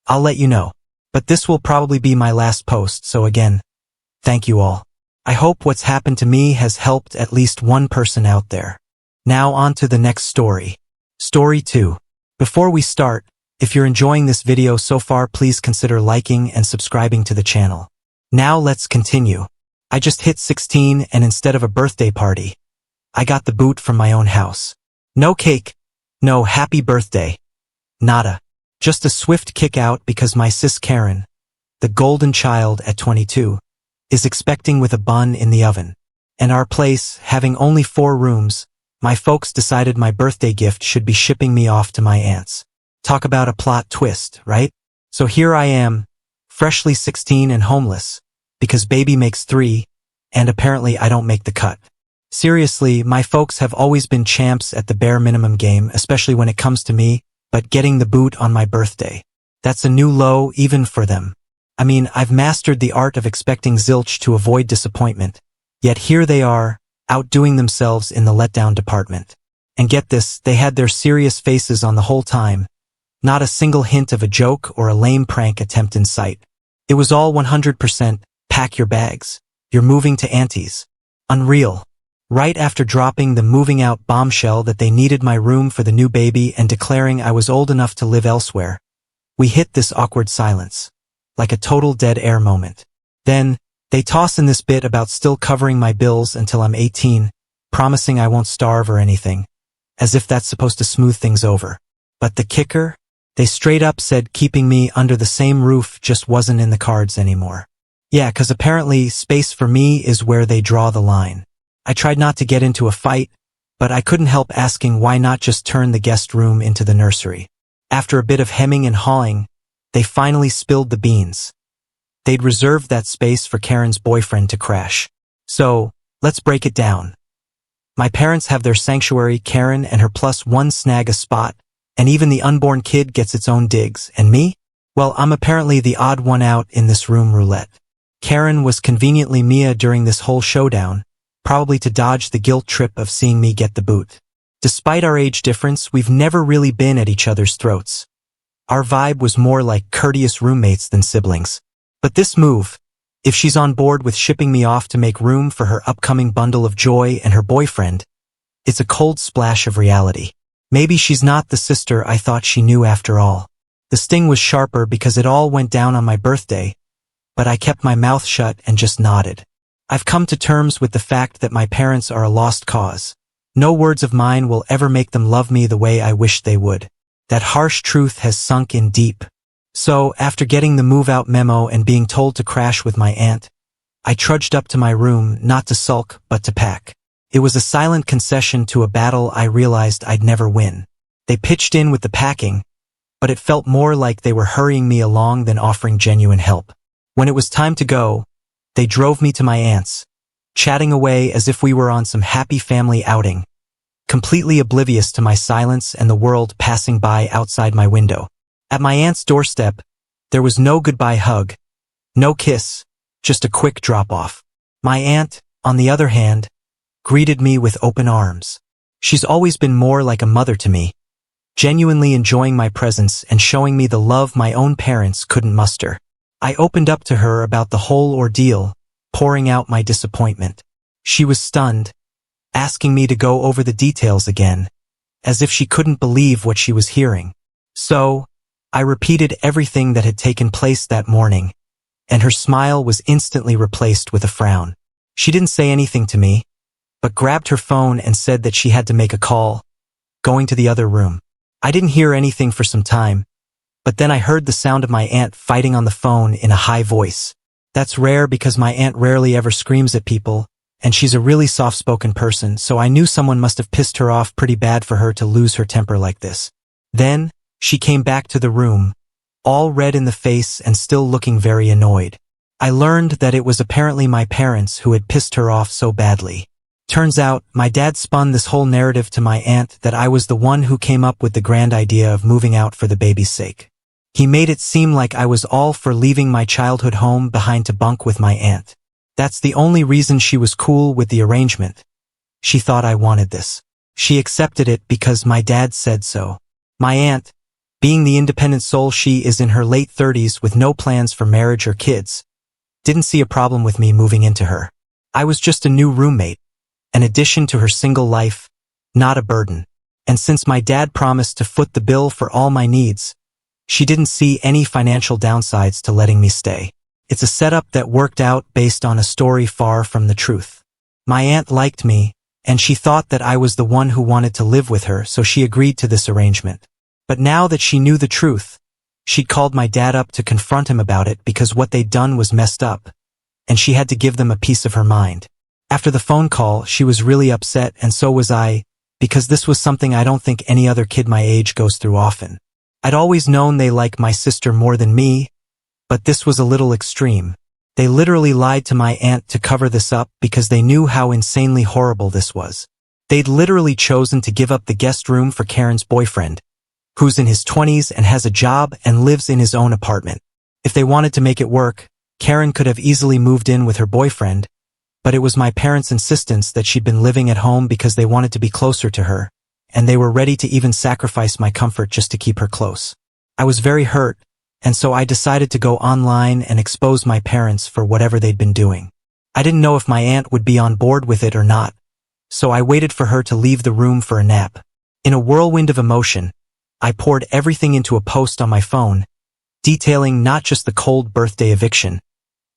Speaker 1: I'll let you know. But this will probably be my last post, so again, thank you all. I hope what's happened to me has helped at least one person out there. Now on to the next story. Story 2. Before we start, if you're enjoying this video so far, please consider liking and subscribing to the channel. Now let's continue. I just hit 16 and instead of a birthday party, I got the boot from my own house. No cake, no happy birthday, nada. Just a swift kick out because my sis Karen, the golden child at 22, is expecting with a bun in the oven. And our place, having only 4 rooms, my folks decided my birthday gift should be shipping me off to my aunt's. Talk about a plot twist, right? So here I am, freshly 16 and homeless, because baby makes 3, and apparently I don't make the cut. Seriously, my folks have always been champs at the bare minimum game, especially when it comes to me, but getting the boot on my birthday, that's a new low even for them. I mean, I've mastered the art of expecting zilch to avoid disappointment, yet here they are, outdoing themselves in the letdown department. And get this, they had their serious faces on the whole time. Not a single hint of a joke or a lame prank attempt in sight. It was all 100%, pack your bags. You're moving to auntie's. Unreal. Right after dropping the moving out bombshell that they needed my room for the new baby and declaring I was old enough to live elsewhere, we hit this awkward silence. Like a total dead air moment. Then, they toss in this bit about still covering my bills until I'm 18, promising I won't starve or anything. As if that's supposed to smooth things over. But the kicker? They straight up said keeping me under the same roof just wasn't in the cards anymore. Yeah, 'cause apparently space for me is where they draw the line. I tried not to get into a fight, but I couldn't help asking why not just turn the guest room into the nursery. After a bit of hemming and hawing, they finally spilled the beans. They'd reserved that space for Karen's boyfriend to crash. So, let's break it down. My parents have their sanctuary, Karen and her +1 snag a spot, and even the unborn kid gets its own digs, and me? Well, I'm apparently the odd one out in this room roulette. Karen was conveniently Mia during this whole showdown, probably to dodge the guilt trip of seeing me get the boot. Despite our age difference, we've never really been at each other's throats. Our vibe was more like courteous roommates than siblings. But this move, if she's on board with shipping me off to make room for her upcoming bundle of joy and her boyfriend, it's a cold splash of reality. Maybe she's not the sister I thought she knew after all. The sting was sharper because it all went down on my birthday, but I kept my mouth shut and just nodded. I've come to terms with the fact that my parents are a lost cause. No words of mine will ever make them love me the way I wish they would. That harsh truth has sunk in deep. So, after getting the move-out memo and being told to crash with my aunt, I trudged up to my room not to sulk but to pack. It was a silent concession to a battle I realized I'd never win. They pitched in with the packing, but it felt more like they were hurrying me along than offering genuine help. When it was time to go, they drove me to my aunt's, chatting away as if we were on some happy family outing, completely oblivious to my silence and the world passing by outside my window. At my aunt's doorstep, there was no goodbye hug, no kiss, just a quick drop-off. My aunt, on the other hand, greeted me with open arms. She's always been more like a mother to me, genuinely enjoying my presence and showing me the love my own parents couldn't muster. I opened up to her about the whole ordeal, pouring out my disappointment. She was stunned, asking me to go over the details again, as if she couldn't believe what she was hearing. So, I repeated everything that had taken place that morning, and her smile was instantly replaced with a frown. She didn't say anything to me, but grabbed her phone and said that she had to make a call, going to the other room. I didn't hear anything for some time, but then I heard the sound of my aunt fighting on the phone in a high voice. That's rare because my aunt rarely ever screams at people, and she's a really soft-spoken person, so I knew someone must have pissed her off pretty bad for her to lose her temper like this. Then, she came back to the room, all red in the face and still looking very annoyed. I learned that it was apparently my parents who had pissed her off so badly. Turns out, my dad spun this whole narrative to my aunt that I was the one who came up with the grand idea of moving out for the baby's sake. He made it seem like I was all for leaving my childhood home behind to bunk with my aunt. That's the only reason she was cool with the arrangement. She thought I wanted this. She accepted it because my dad said so. My aunt, being the independent soul she is in her late 30s with no plans for marriage or kids, didn't see a problem with me moving into her. I was just a new roommate, an addition to her single life, not a burden. And since my dad promised to foot the bill for all my needs, she didn't see any financial downsides to letting me stay. It's a setup that worked out based on a story far from the truth. My aunt liked me, and she thought that I was the one who wanted to live with her, so she agreed to this arrangement. But now that she knew the truth, she'd called my dad up to confront him about it because what they'd done was messed up, and she had to give them a piece of her mind. After the phone call, she was really upset, and so was I, because this was something I don't think any other kid my age goes through often. I'd always known they like my sister more than me, but this was a little extreme. They literally lied to my aunt to cover this up because they knew how insanely horrible this was. They'd literally chosen to give up the guest room for Karen's boyfriend, who's in his 20s and has a job and lives in his own apartment. If they wanted to make it work, Karen could have easily moved in with her boyfriend, but it was my parents' insistence that she'd been living at home because they wanted to be closer to her, and they were ready to even sacrifice my comfort just to keep her close. I was very hurt, and so I decided to go online and expose my parents for whatever they'd been doing. I didn't know if my aunt would be on board with it or not, so I waited for her to leave the room for a nap. In a whirlwind of emotion, I poured everything into a post on my phone, detailing not just the cold birthday eviction,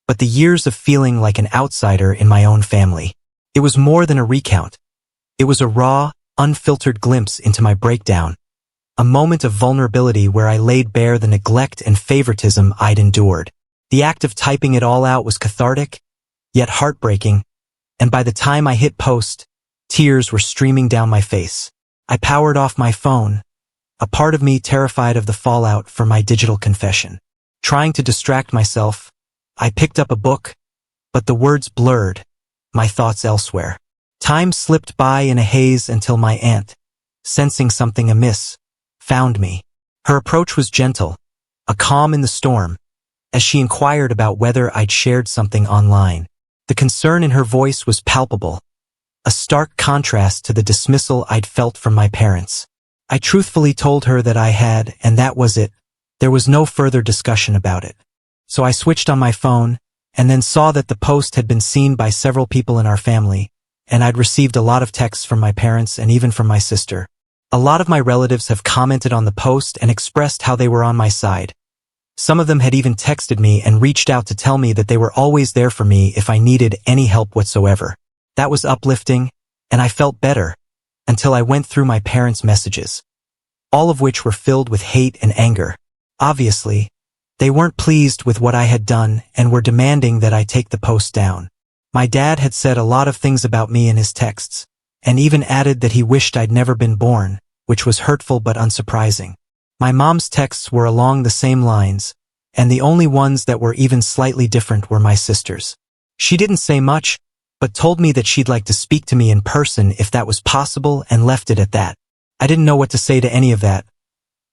Speaker 1: but the years of feeling like an outsider in my own family. It was more than a recount. It was a raw, unfiltered glimpse into my breakdown, a moment of vulnerability where I laid bare the neglect and favoritism I'd endured. The act of typing it all out was cathartic, yet heartbreaking, and by the time I hit post, tears were streaming down my face. I powered off my phone, a part of me terrified of the fallout for my digital confession. Trying to distract myself, I picked up a book, but the words blurred, my thoughts elsewhere. Time slipped by in a haze until my aunt, sensing something amiss, found me. Her approach was gentle, a calm in the storm, as she inquired about whether I'd shared something online. The concern in her voice was palpable, a stark contrast to the dismissal I'd felt from my parents. I truthfully told her that I had, and that was it. There was no further discussion about it. So I switched on my phone, and then saw that the post had been seen by several people in our family, and I'd received a lot of texts from my parents and even from my sister. A lot of my relatives have commented on the post and expressed how they were on my side. Some of them had even texted me and reached out to tell me that they were always there for me if I needed any help whatsoever. That was uplifting, and I felt better, until I went through my parents' messages, all of which were filled with hate and anger. Obviously, they weren't pleased with what I had done and were demanding that I take the post down. My dad had said a lot of things about me in his texts, and even added that he wished I'd never been born, which was hurtful but unsurprising. My mom's texts were along the same lines, and the only ones that were even slightly different were my sister's. She didn't say much, but told me that she'd like to speak to me in person if that was possible and left it at that. I didn't know what to say to any of that.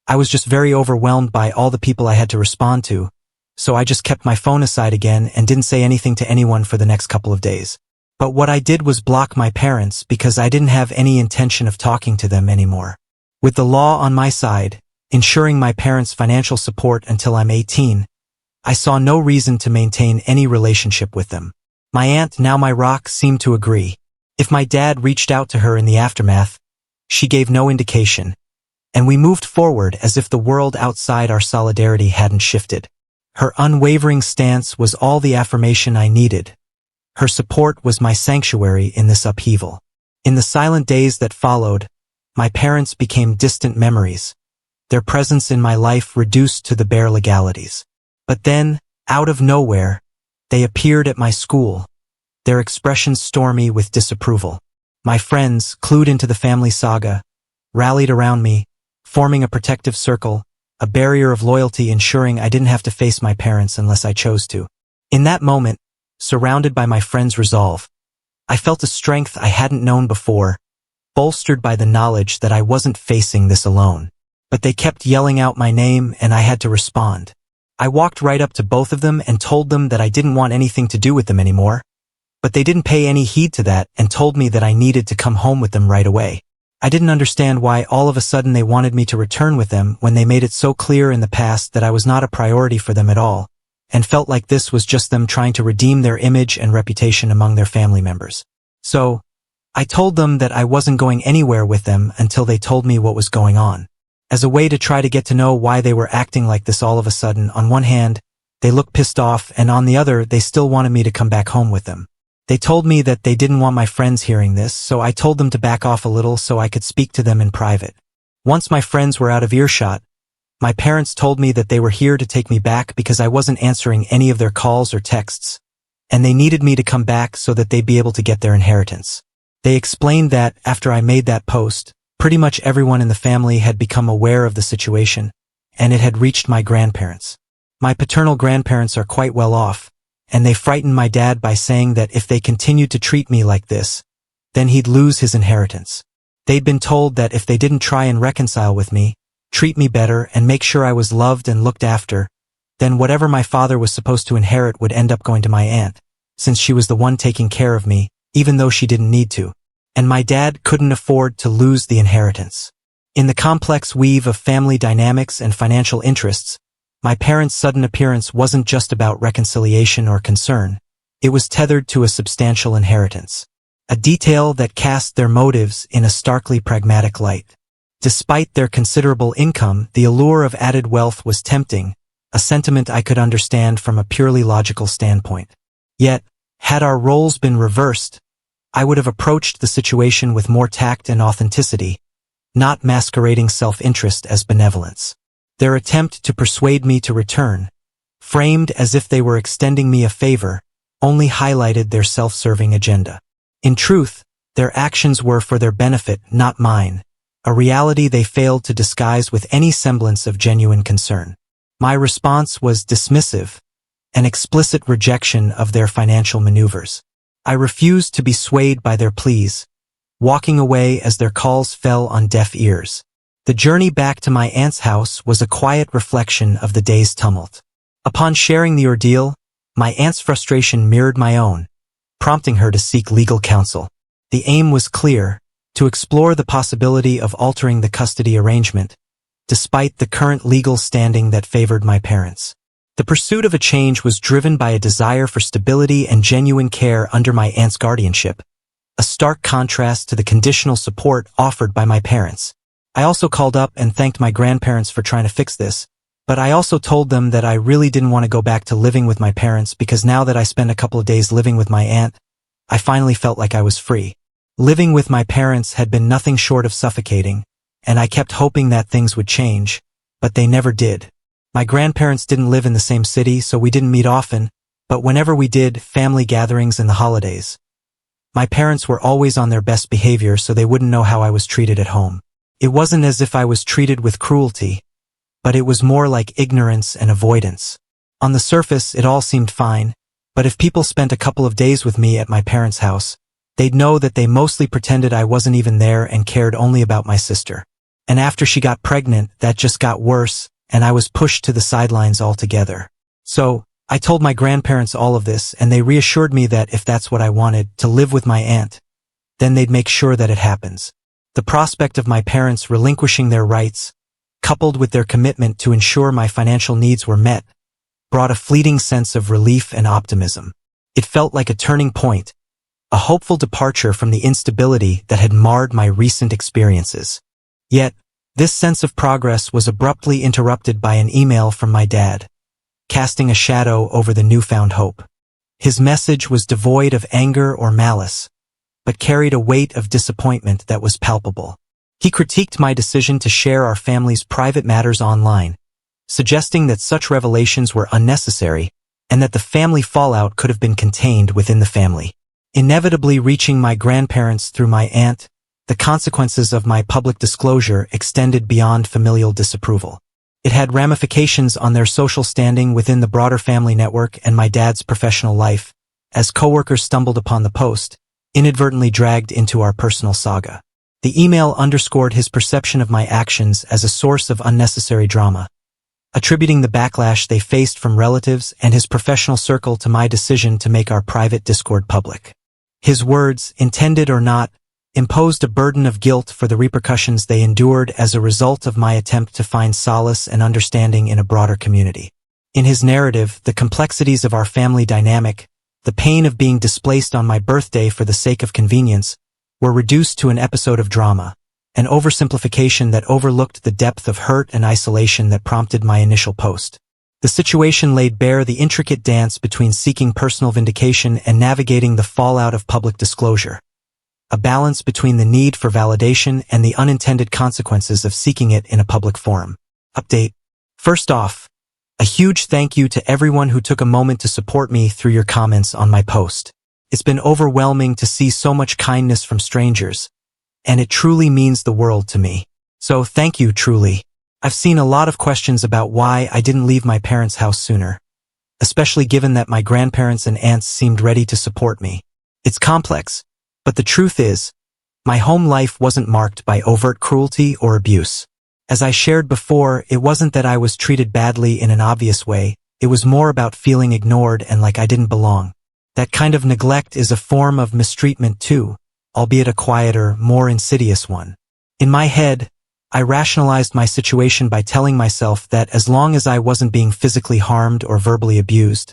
Speaker 1: I was just very overwhelmed by all the people I had to respond to, so I just kept my phone aside again and didn't say anything to anyone for the next couple of days. But what I did was block my parents because I didn't have any intention of talking to them anymore. With the law on my side, ensuring my parents' financial support until I'm 18, I saw no reason to maintain any relationship with them. My aunt, now my rock, seemed to agree. If my dad reached out to her in the aftermath, she gave no indication, and we moved forward as if the world outside our solidarity hadn't shifted. Her unwavering stance was all the affirmation I needed. Her support was my sanctuary in this upheaval. In the silent days that followed, my parents became distant memories, their presence in my life reduced to the bare legalities. But then, out of nowhere, they appeared at my school, their expressions stormy with disapproval. My friends, clued into the family saga, rallied around me, forming a protective circle, a barrier of loyalty ensuring I didn't have to face my parents unless I chose to. In that moment, surrounded by my friends' resolve, I felt a strength I hadn't known before, bolstered by the knowledge that I wasn't facing this alone. But they kept yelling out my name and I had to respond. I walked right up to both of them and told them that I didn't want anything to do with them anymore. But they didn't pay any heed to that and told me that I needed to come home with them right away. I didn't understand why all of a sudden they wanted me to return with them when they made it so clear in the past that I was not a priority for them at all, and felt like this was just them trying to redeem their image and reputation among their family members. So, I told them that I wasn't going anywhere with them until they told me what was going on. As a way to try to get to know why they were acting like this all of a sudden, on one hand, they looked pissed off, and on the other, they still wanted me to come back home with them. They told me that they didn't want my friends hearing this, so I told them to back off a little so I could speak to them in private. Once my friends were out of earshot, my parents told me that they were here to take me back because I wasn't answering any of their calls or texts, and they needed me to come back so that they'd be able to get their inheritance. They explained that, after I made that post, pretty much everyone in the family had become aware of the situation, and it had reached my grandparents. My paternal grandparents are quite well off, and they frightened my dad by saying that if they continued to treat me like this, then he'd lose his inheritance. They'd been told that if they didn't try and reconcile with me, treat me better and make sure I was loved and looked after, then whatever my father was supposed to inherit would end up going to my aunt, since she was the one taking care of me, even though she didn't need to. And my dad couldn't afford to lose the inheritance. In the complex weave of family dynamics and financial interests, my parents' sudden appearance wasn't just about reconciliation or concern. It was tethered to a substantial inheritance, a detail that cast their motives in a starkly pragmatic light. Despite their considerable income, the allure of added wealth was tempting, a sentiment I could understand from a purely logical standpoint. Yet, had our roles been reversed, I would have approached the situation with more tact and authenticity, not masquerading self-interest as benevolence. Their attempt to persuade me to return, framed as if they were extending me a favor, only highlighted their self-serving agenda. In truth, their actions were for their benefit, not mine, a reality they failed to disguise with any semblance of genuine concern. My response was dismissive, an explicit rejection of their financial maneuvers. I refused to be swayed by their pleas, walking away as their calls fell on deaf ears. The journey back to my aunt's house was a quiet reflection of the day's tumult. Upon sharing the ordeal, my aunt's frustration mirrored my own, prompting her to seek legal counsel. The aim was clear, to explore the possibility of altering the custody arrangement, despite the current legal standing that favored my parents. The pursuit of a change was driven by a desire for stability and genuine care under my aunt's guardianship, a stark contrast to the conditional support offered by my parents. I also called up and thanked my grandparents for trying to fix this, but I also told them that I really didn't want to go back to living with my parents because now that I spent a couple of days living with my aunt, I finally felt like I was free. Living with my parents had been nothing short of suffocating, and I kept hoping that things would change, but they never did. My grandparents didn't live in the same city, so we didn't meet often, but whenever we did, family gatherings and the holidays, my parents were always on their best behavior so they wouldn't know how I was treated at home. It wasn't as if I was treated with cruelty, but it was more like ignorance and avoidance. On the surface, it all seemed fine, but if people spent a couple of days with me at my parents' house, they'd know that they mostly pretended I wasn't even there and cared only about my sister. And after she got pregnant, that just got worse, and I was pushed to the sidelines altogether. So, I told my grandparents all of this, and they reassured me that if that's what I wanted, to live with my aunt, then they'd make sure that it happens. The prospect of my parents relinquishing their rights, coupled with their commitment to ensure my financial needs were met, brought a fleeting sense of relief and optimism. It felt like a turning point, a hopeful departure from the instability that had marred my recent experiences. Yet, this sense of progress was abruptly interrupted by an email from my dad, casting a shadow over the newfound hope. His message was devoid of anger or malice, but carried a weight of disappointment that was palpable. He critiqued my decision to share our family's private matters online, suggesting that such revelations were unnecessary and that the family fallout could have been contained within the family. Inevitably reaching my grandparents through my aunt, the consequences of my public disclosure extended beyond familial disapproval. It had ramifications on their social standing within the broader family network and my dad's professional life, as coworkers stumbled upon the post, inadvertently dragged into our personal saga. The email underscored his perception of my actions as a source of unnecessary drama, attributing the backlash they faced from relatives and his professional circle to my decision to make our private discord public. His words, intended or not, imposed a burden of guilt for the repercussions they endured as a result of my attempt to find solace and understanding in a broader community. In his narrative, the complexities of our family dynamic, the pain of being displaced on my birthday for the sake of convenience, were reduced to an episode of drama, an oversimplification that overlooked the depth of hurt and isolation that prompted my initial post. The situation laid bare the intricate dance between seeking personal vindication and navigating the fallout of public disclosure, a balance between the need for validation and the unintended consequences of seeking it in a public forum. Update. First off, a huge thank you to everyone who took a moment to support me through your comments on my post. It's been overwhelming to see so much kindness from strangers, and it truly means the world to me. So thank you, truly. I've seen a lot of questions about why I didn't leave my parents' house sooner, especially given that my grandparents and aunts seemed ready to support me. It's complex, but the truth is, my home life wasn't marked by overt cruelty or abuse. As I shared before, it wasn't that I was treated badly in an obvious way, it was more about feeling ignored and like I didn't belong. That kind of neglect is a form of mistreatment too, albeit a quieter, more insidious one. In my head, I rationalized my situation by telling myself that as long as I wasn't being physically harmed or verbally abused,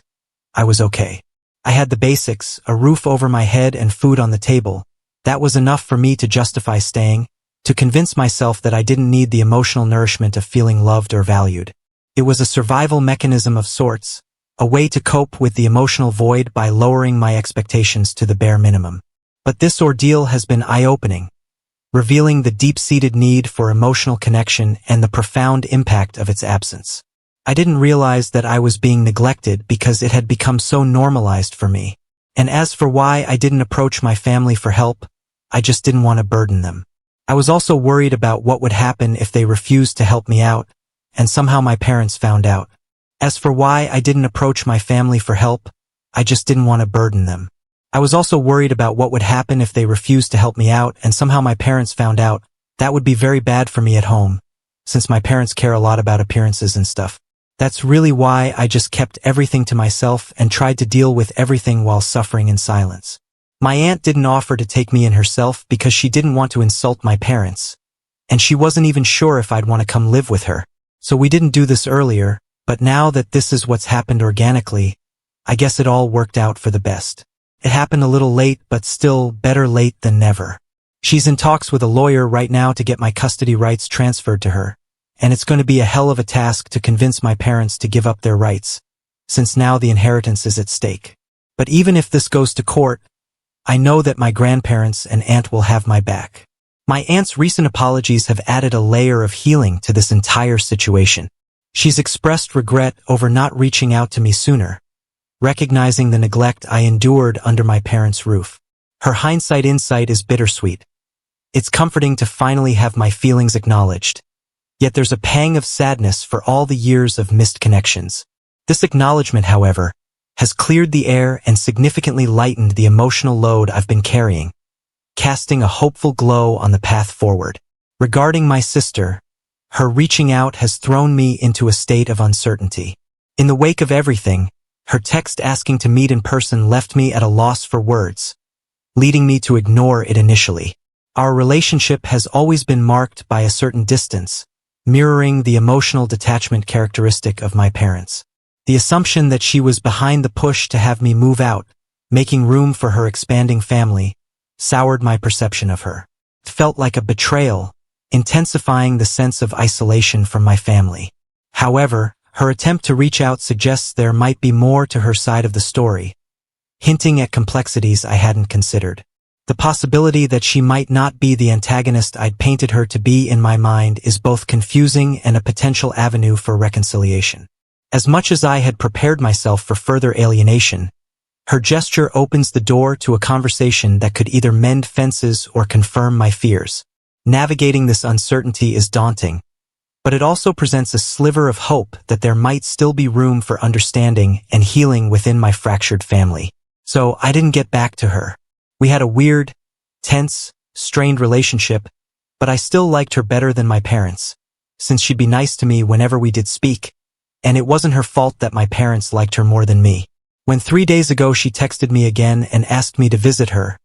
Speaker 1: I was okay. I had the basics, a roof over my head and food on the table. That was enough for me to justify staying, to convince myself that I didn't need the emotional nourishment of feeling loved or valued. It was a survival mechanism of sorts, a way to cope with the emotional void by lowering my expectations to the bare minimum. But this ordeal has been eye-opening, revealing the deep-seated need for emotional connection and the profound impact of its absence. I didn't realize that I was being neglected because it had become so normalized for me. And as for why I didn't approach my family for help, I just didn't want to burden them. I was also worried about what would happen if they refused to help me out, and somehow my parents found out. As for why I didn't approach my family for help, I just didn't want to burden them. I was also worried about what would happen if they refused to help me out and somehow my parents found out. That would be very bad for me at home, since my parents care a lot about appearances and stuff. That's really why I just kept everything to myself and tried to deal with everything while suffering in silence. My aunt didn't offer to take me in herself because she didn't want to insult my parents, and she wasn't even sure if I'd want to come live with her. So we didn't do this earlier, but now that this is what's happened organically, I guess it all worked out for the best. It happened a little late, but still better late than never. She's in talks with a lawyer right now to get my custody rights transferred to her, and it's going to be a hell of a task to convince my parents to give up their rights, since now the inheritance is at stake. But even if this goes to court, I know that my grandparents and aunt will have my back. My aunt's recent apologies have added a layer of healing to this entire situation. She's expressed regret over not reaching out to me sooner, recognizing the neglect I endured under my parents' roof. Her hindsight insight is bittersweet. It's comforting to finally have my feelings acknowledged. Yet there's a pang of sadness for all the years of missed connections. This acknowledgement, however, has cleared the air and significantly lightened the emotional load I've been carrying, casting a hopeful glow on the path forward. Regarding my sister, her reaching out has thrown me into a state of uncertainty. In the wake of everything, her text asking to meet in person left me at a loss for words, leading me to ignore it initially. Our relationship has always been marked by a certain distance, mirroring the emotional detachment characteristic of my parents. The assumption that she was behind the push to have me move out making room for her expanding family, soured my perception of her. It felt like a betrayal, intensifying the sense of isolation from my family. However, her attempt to reach out suggests there might be more to her side of the story, hinting at complexities I hadn't considered. The possibility that she might not be the antagonist I'd painted her to be in my mind is both confusing and a potential avenue for reconciliation. As much as I had prepared myself for further alienation, her gesture opens the door to a conversation that could either mend fences or confirm my fears. Navigating this uncertainty is daunting, but it also presents a sliver of hope that there might still be room for understanding and healing within my fractured family. So I didn't get back to her. We had a weird, tense, strained relationship, but I still liked her better than my parents, since she'd be nice to me whenever we did speak, and it wasn't her fault that my parents liked her more than me. When 3 days ago she texted me again and asked me to visit her,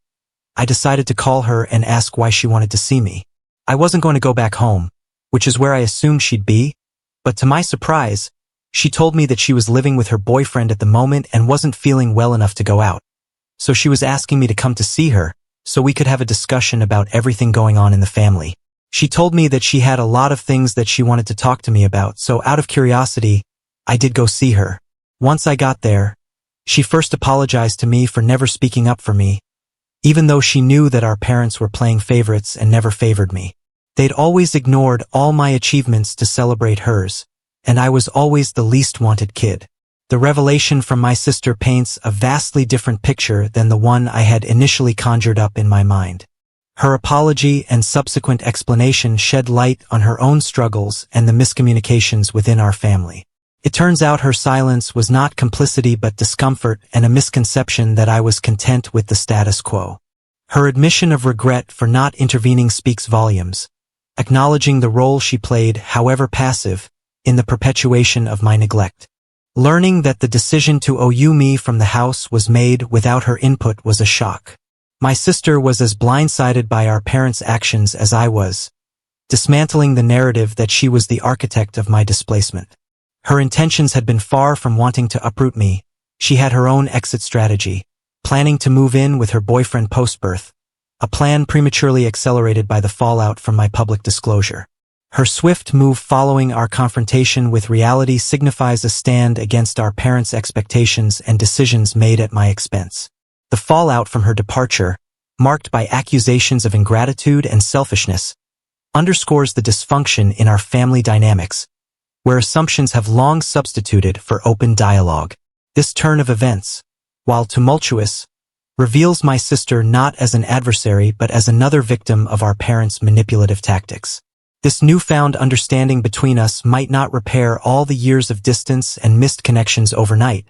Speaker 1: I decided to call her and ask why she wanted to see me. I wasn't going to go back home, which is where I assumed she'd be, but to my surprise, she told me that she was living with her boyfriend at the moment and wasn't feeling well enough to go out. So she was asking me to come to see her, so we could have a discussion about everything going on in the family. She told me that she had a lot of things that she wanted to talk to me about, so out of curiosity, I did go see her. Once I got there, she first apologized to me for never speaking up for me, even though she knew that our parents were playing favorites and never favored me. They'd always ignored all my achievements to celebrate hers, and I was always the least wanted kid. The revelation from my sister paints a vastly different picture than the one I had initially conjured up in my mind. Her apology and subsequent explanation shed light on her own struggles and the miscommunications within our family. It turns out her silence was not complicity but discomfort and a misconception that I was content with the status quo. Her admission of regret for not intervening speaks volumes, acknowledging the role she played, however passive, in the perpetuation of my neglect. Learning that the decision to OU me from the house was made without her input was a shock. My sister was as blindsided by our parents' actions as I was, dismantling the narrative that she was the architect of my displacement. Her intentions had been far from wanting to uproot me. She had her own exit strategy, planning to move in with her boyfriend post-birth, a plan prematurely accelerated by the fallout from my public disclosure. Her swift move following our confrontation with reality signifies a stand against our parents' expectations and decisions made at my expense. The fallout from her departure, marked by accusations of ingratitude and selfishness, underscores the dysfunction in our family dynamics, where assumptions have long substituted for open dialogue. This turn of events, while tumultuous, reveals my sister not as an adversary but as another victim of our parents' manipulative tactics. This newfound understanding between us might not repair all the years of distance and missed connections overnight,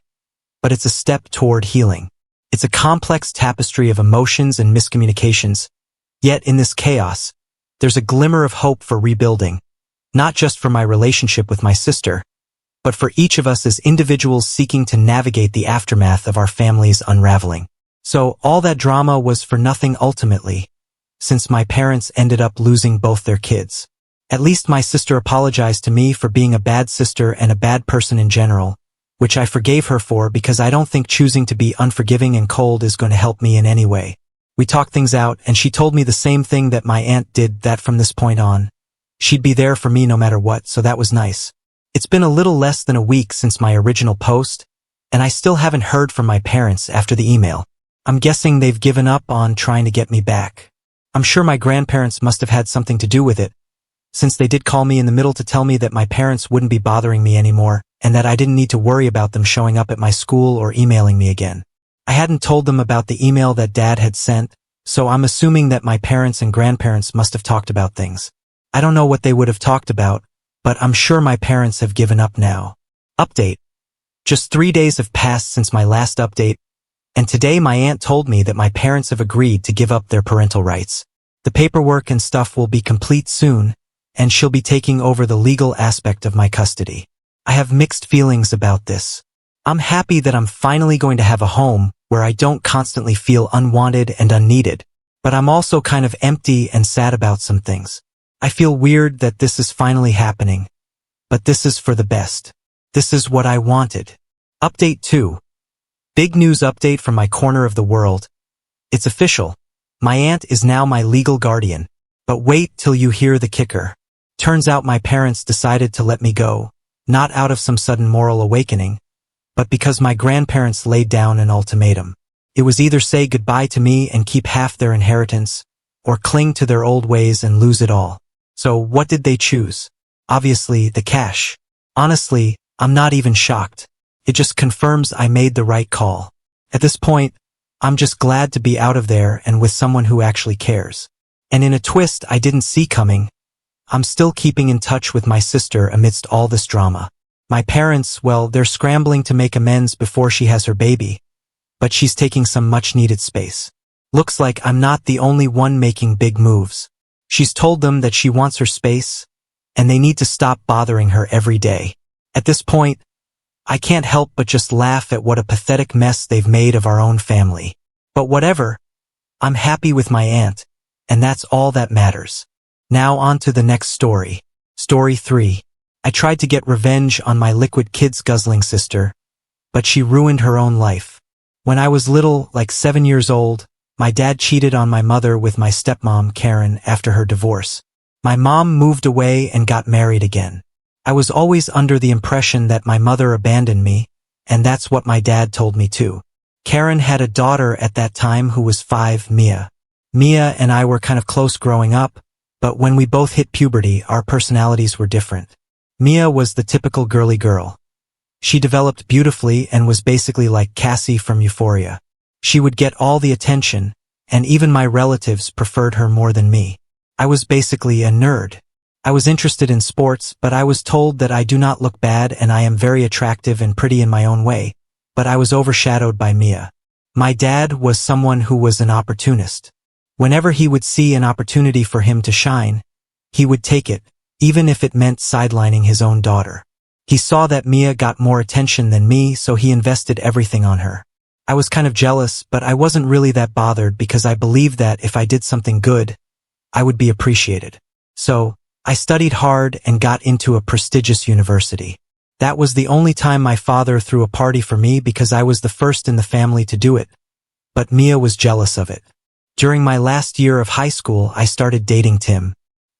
Speaker 1: but it's a step toward healing. It's a complex tapestry of emotions and miscommunications, yet in this chaos, there's a glimmer of hope for rebuilding, not just for my relationship with my sister, but for each of us as individuals seeking to navigate the aftermath of our family's unraveling. So all that drama was for nothing ultimately, since my parents ended up losing both their kids. At least my sister apologized to me for being a bad sister and a bad person in general, which I forgave her for because I don't think choosing to be unforgiving and cold is going to help me in any way. We talked things out and she told me the same thing that my aunt did, that from this point on, she'd be there for me no matter what, so that was nice. It's been a little less than a week since my original post, and I still haven't heard from my parents after the email. I'm guessing they've given up on trying to get me back. I'm sure my grandparents must have had something to do with it, since they did call me in the middle to tell me that my parents wouldn't be bothering me anymore, and that I didn't need to worry about them showing up at my school or emailing me again. I hadn't told them about the email that Dad had sent, so I'm assuming that my parents and grandparents must have talked about things. I don't know what they would have talked about, but I'm sure my parents have given up now. Update. Just 3 days have passed since my last update, and today my aunt told me that my parents have agreed to give up their parental rights. The paperwork and stuff will be complete soon, and she'll be taking over the legal aspect of my custody. I have mixed feelings about this. I'm happy that I'm finally going to have a home where I don't constantly feel unwanted and unneeded, but I'm also kind of empty and sad about some things. I feel weird that this is finally happening, but this is for the best. This is what I wanted. Update 2. Big news update from my corner of the world. It's official. My aunt is now my legal guardian. But wait till you hear the kicker. Turns out my parents decided to let me go, not out of some sudden moral awakening, but because my grandparents laid down an ultimatum. It was either say goodbye to me and keep half their inheritance, or cling to their old ways and lose it all. So what did they choose? Obviously, the cash. Honestly, I'm not even shocked. It just confirms I made the right call. At this point, I'm just glad to be out of there and with someone who actually cares. And in a twist I didn't see coming, I'm still keeping in touch with my sister amidst all this drama. My parents, well, they're scrambling to make amends before she has her baby, but she's taking some much-needed space. Looks like I'm not the only one making big moves. She's told them that she wants her space, and they need to stop bothering her every day. At this point, I can't help but just laugh at what a pathetic mess they've made of our own family. But whatever, I'm happy with my aunt, and that's all that matters. Now on to the next story. Story 3. I tried to get revenge on my liquid kids guzzling sister, but she ruined her own life. When I was little, like 7 years old, my dad cheated on my mother with my stepmom, Karen, after her divorce. My mom moved away and got married again. I was always under the impression that my mother abandoned me, and that's what my dad told me too. Karen had a daughter at that time who was 5, Mia. Mia and I were kind of close growing up, but when we both hit puberty, our personalities were different. Mia was the typical girly girl. She developed beautifully and was basically like Cassie from Euphoria. She would get all the attention, and even my relatives preferred her more than me. I was basically a nerd. I was interested in sports, but I was told that I do not look bad and I am very attractive and pretty in my own way, but I was overshadowed by Mia. My dad was someone who was an opportunist. Whenever he would see an opportunity for him to shine, he would take it, even if it meant sidelining his own daughter. He saw that Mia got more attention than me, so he invested everything on her. I was kind of jealous, but I wasn't really that bothered because I believed that if I did something good, I would be appreciated. So, I studied hard and got into a prestigious university. That was the only time my father threw a party for me because I was the first in the family to do it. But Mia was jealous of it. During my last year of high school, I started dating Tim.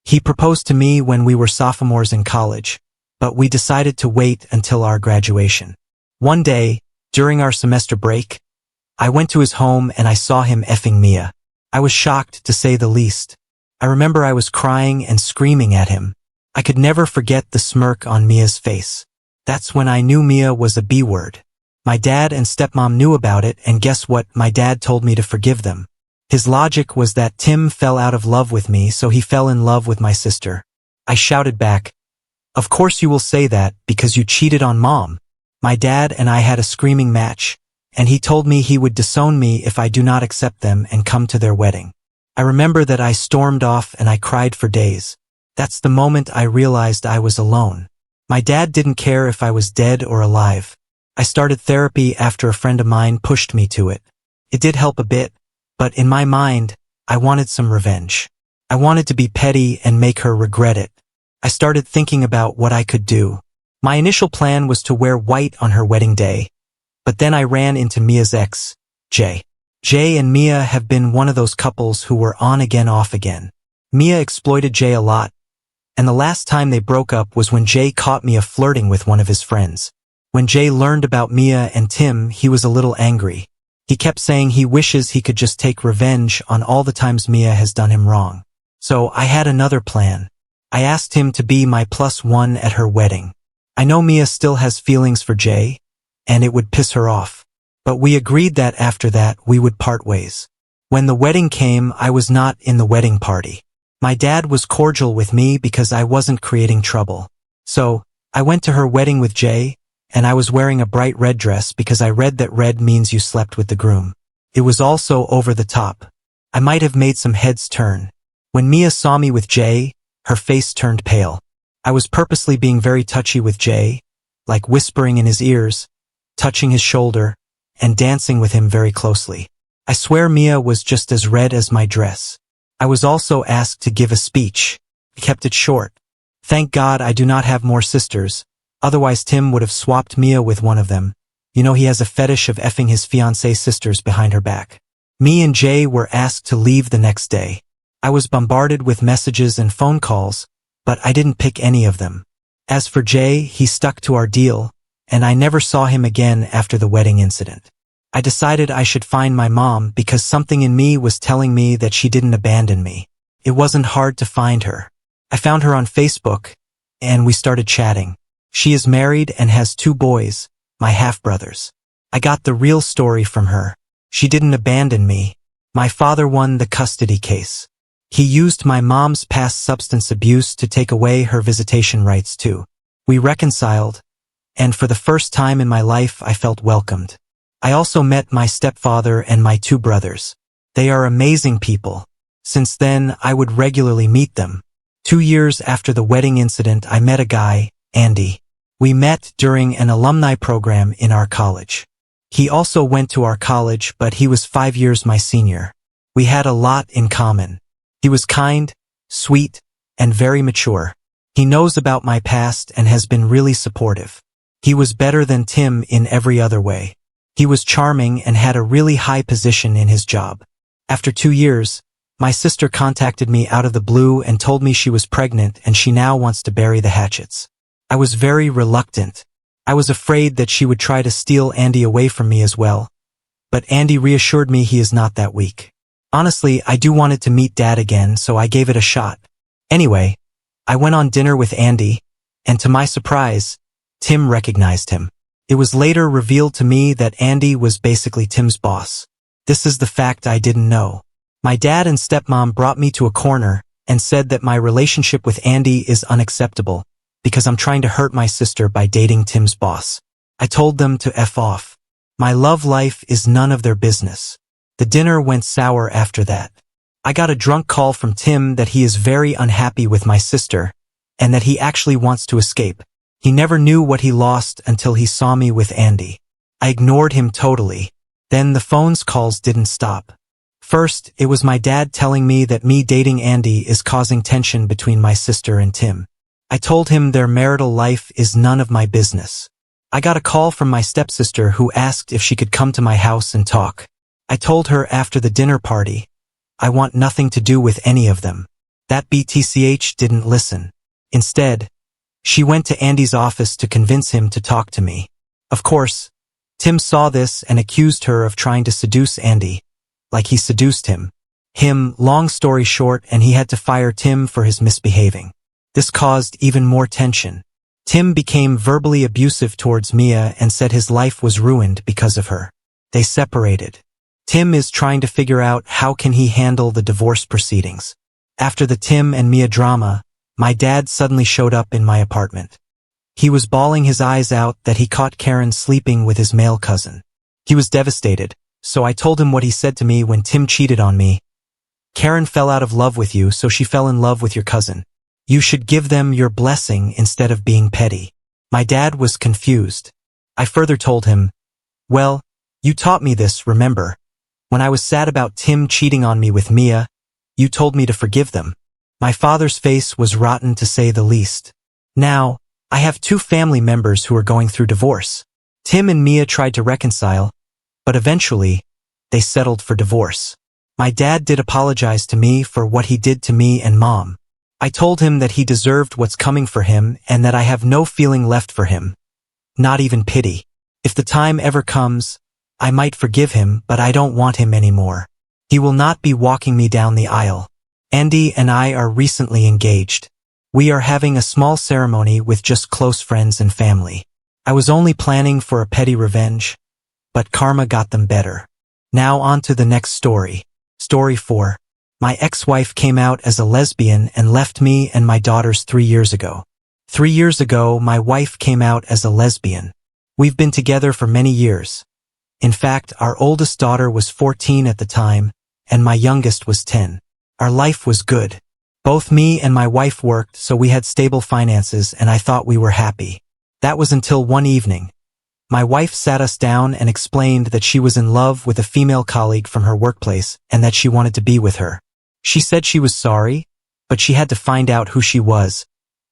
Speaker 1: He proposed to me when we were sophomores in college, but we decided to wait until our graduation. One day, during our semester break, I went to his home and I saw him effing Mia. I was shocked, to say the least. I remember I was crying and screaming at him. I could never forget the smirk on Mia's face. That's when I knew Mia was a B-word. My dad and stepmom knew about it, and guess what? My dad told me to forgive them. His logic was that Tim fell out of love with me, so he fell in love with my sister. I shouted back, "Of course you will say that, because you cheated on Mom." My dad and I had a screaming match, and he told me he would disown me if I do not accept them and come to their wedding. I remember that I stormed off and I cried for days. That's the moment I realized I was alone. My dad didn't care if I was dead or alive. I started therapy after a friend of mine pushed me to it. It did help a bit, but in my mind, I wanted some revenge. I wanted to be petty and make her regret it. I started thinking about what I could do. My initial plan was to wear white on her wedding day, but then I ran into Mia's ex, Jay. Jay and Mia have been one of those couples who were on again, off again. Mia exploited Jay a lot, and the last time they broke up was when Jay caught Mia flirting with one of his friends. When Jay learned about Mia and Tim, he was a little angry. He kept saying he wishes he could just take revenge on all the times Mia has done him wrong. So I had another plan. I asked him to be my +1 at her wedding. I know Mia still has feelings for Jay, and it would piss her off. But we agreed that after that we would part ways. When the wedding came, I was not in the wedding party. My dad was cordial with me because I wasn't creating trouble. So, I went to her wedding with Jay, and I was wearing a bright red dress because I read that red means you slept with the groom. It was also over the top. I might have made some heads turn. When Mia saw me with Jay, her face turned pale. I was purposely being very touchy with Jay, like whispering in his ears, touching his shoulder, and dancing with him very closely. I swear Mia was just as red as my dress. I was also asked to give a speech. I kept it short. Thank God I do not have more sisters, otherwise Tim would have swapped Mia with one of them. He has a fetish of effing his fiancée's sisters behind her back. Me and Jay were asked to leave the next day. I was bombarded with messages and phone calls, but I didn't pick any of them. As for Jay, he stuck to our deal, and I never saw him again after the wedding incident. I decided I should find my mom because something in me was telling me that she didn't abandon me. It wasn't hard to find her. I found her on Facebook, and we started chatting. She is married and has 2 boys, my half-brothers. I got the real story from her. She didn't abandon me. My father won the custody case. He used my mom's past substance abuse to take away her visitation rights too. We reconciled, and for the first time in my life I felt welcomed. I also met my stepfather and my 2 brothers. They are amazing people. Since then, I would regularly meet them. 2 years after the wedding incident, I met a guy, Andy. We met during an alumni program in our college. He also went to our college, but he was 5 years my senior. We had a lot in common. He was kind, sweet, and very mature. He knows about my past and has been really supportive. He was better than Tim in every other way. He was charming and had a really high position in his job. After 2 years, my sister contacted me out of the blue and told me she was pregnant and she now wants to bury the hatchets. I was very reluctant. I was afraid that she would try to steal Andy away from me as well. But Andy reassured me he is not that weak. Honestly, I do wanted to meet Dad again, so I gave it a shot. Anyway, I went on dinner with Andy, and to my surprise, Tim recognized him. It was later revealed to me that Andy was basically Tim's boss. This is the fact I didn't know. My dad and stepmom brought me to a corner and said that my relationship with Andy is unacceptable because I'm trying to hurt my sister by dating Tim's boss. I told them to F off. My love life is none of their business. The dinner went sour after that. I got a drunk call from Tim that he is very unhappy with my sister and that he actually wants to escape. He never knew what he lost until he saw me with Andy. I ignored him totally. Then the phone's calls didn't stop. First, it was my dad telling me that me dating Andy is causing tension between my sister and Tim. I told him their marital life is none of my business. I got a call from my stepsister who asked if she could come to my house and talk. I told her after the dinner party, I want nothing to do with any of them. That BTCH didn't listen. Instead, she went to Andy's office to convince him to talk to me. Of course, Tim saw this and accused her of trying to seduce Andy, like he seduced him. Long story short, and he had to fire Tim for his misbehaving. This caused even more tension. Tim became verbally abusive towards Mia and said his life was ruined because of her. They separated. Tim is trying to figure out how can he handle the divorce proceedings. After the Tim and Mia drama, my dad suddenly showed up in my apartment. He was bawling his eyes out that he caught Karen sleeping with his male cousin. He was devastated, so I told him what he said to me when Tim cheated on me. Karen fell out of love with you, so she fell in love with your cousin. You should give them your blessing instead of being petty. My dad was confused. I further told him, well, you taught me this, remember? When I was sad about Tim cheating on me with Mia, you told me to forgive them. My father's face was rotten to say the least. Now, I have 2 family members who are going through divorce. Tim and Mia tried to reconcile, but eventually, they settled for divorce. My dad did apologize to me for what he did to me and Mom. I told him that he deserved what's coming for him and that I have no feeling left for him. Not even pity. If the time ever comes, I might forgive him, but I don't want him anymore. He will not be walking me down the aisle. Andy and I are recently engaged. We are having a small ceremony with just close friends and family. I was only planning for a petty revenge, but karma got them better. Now on to the next story. Story 4. My ex-wife came out as a lesbian and left me and my daughters 3 years ago. 3 years ago, my wife came out as a lesbian. We've been together for many years. In fact, our oldest daughter was 14 at the time, and my youngest was 10. Our life was good. Both me and my wife worked, so we had stable finances, and I thought we were happy. That was until one evening. My wife sat us down and explained that she was in love with a female colleague from her workplace and that she wanted to be with her. She said she was sorry, but she had to find out who she was,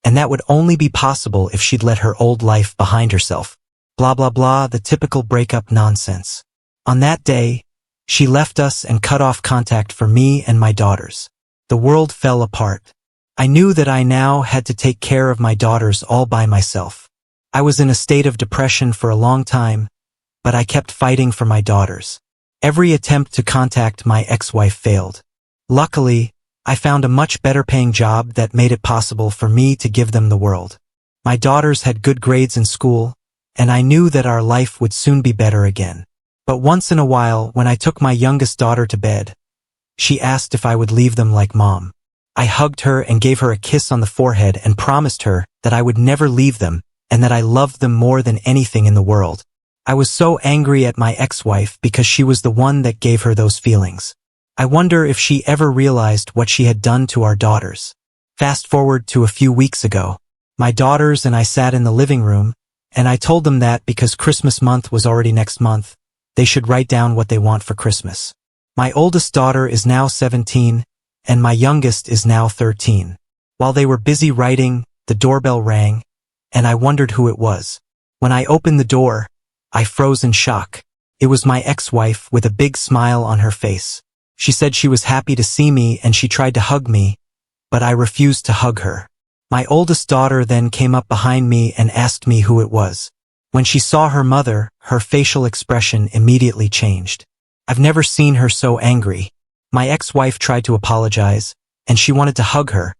Speaker 1: and that would only be possible if she'd let her old life behind herself. blah blah blah, the typical breakup nonsense. On that day, she left us and cut off contact for me and my daughters. The world fell apart. I knew that I now had to take care of my daughters all by myself. I was in a state of depression for a long time, but I kept fighting for my daughters. Every attempt to contact my ex-wife failed. Luckily, I found a much better paying job that made it possible for me to give them the world. My daughters had good grades in school, and I knew that our life would soon be better again. But once in a while, when I took my youngest daughter to bed, she asked if I would leave them like Mom. I hugged her and gave her a kiss on the forehead and promised her that I would never leave them and that I loved them more than anything in the world. I was so angry at my ex-wife because she was the one that gave her those feelings. I wonder if she ever realized what she had done to our daughters. Fast forward to a few weeks ago. My daughters and I sat in the living room, and I told them that because Christmas month was already next month, they should write down what they want for Christmas. My oldest daughter is now 17, and my youngest is now 13. While they were busy writing, the doorbell rang, and I wondered who it was. When I opened the door, I froze in shock. It was my ex-wife with a big smile on her face. She said she was happy to see me and she tried to hug me, but I refused to hug her. My oldest daughter then came up behind me and asked me who it was. When she saw her mother, her facial expression immediately changed. I've never seen her so angry. My ex-wife tried to apologize, and she wanted to hug her,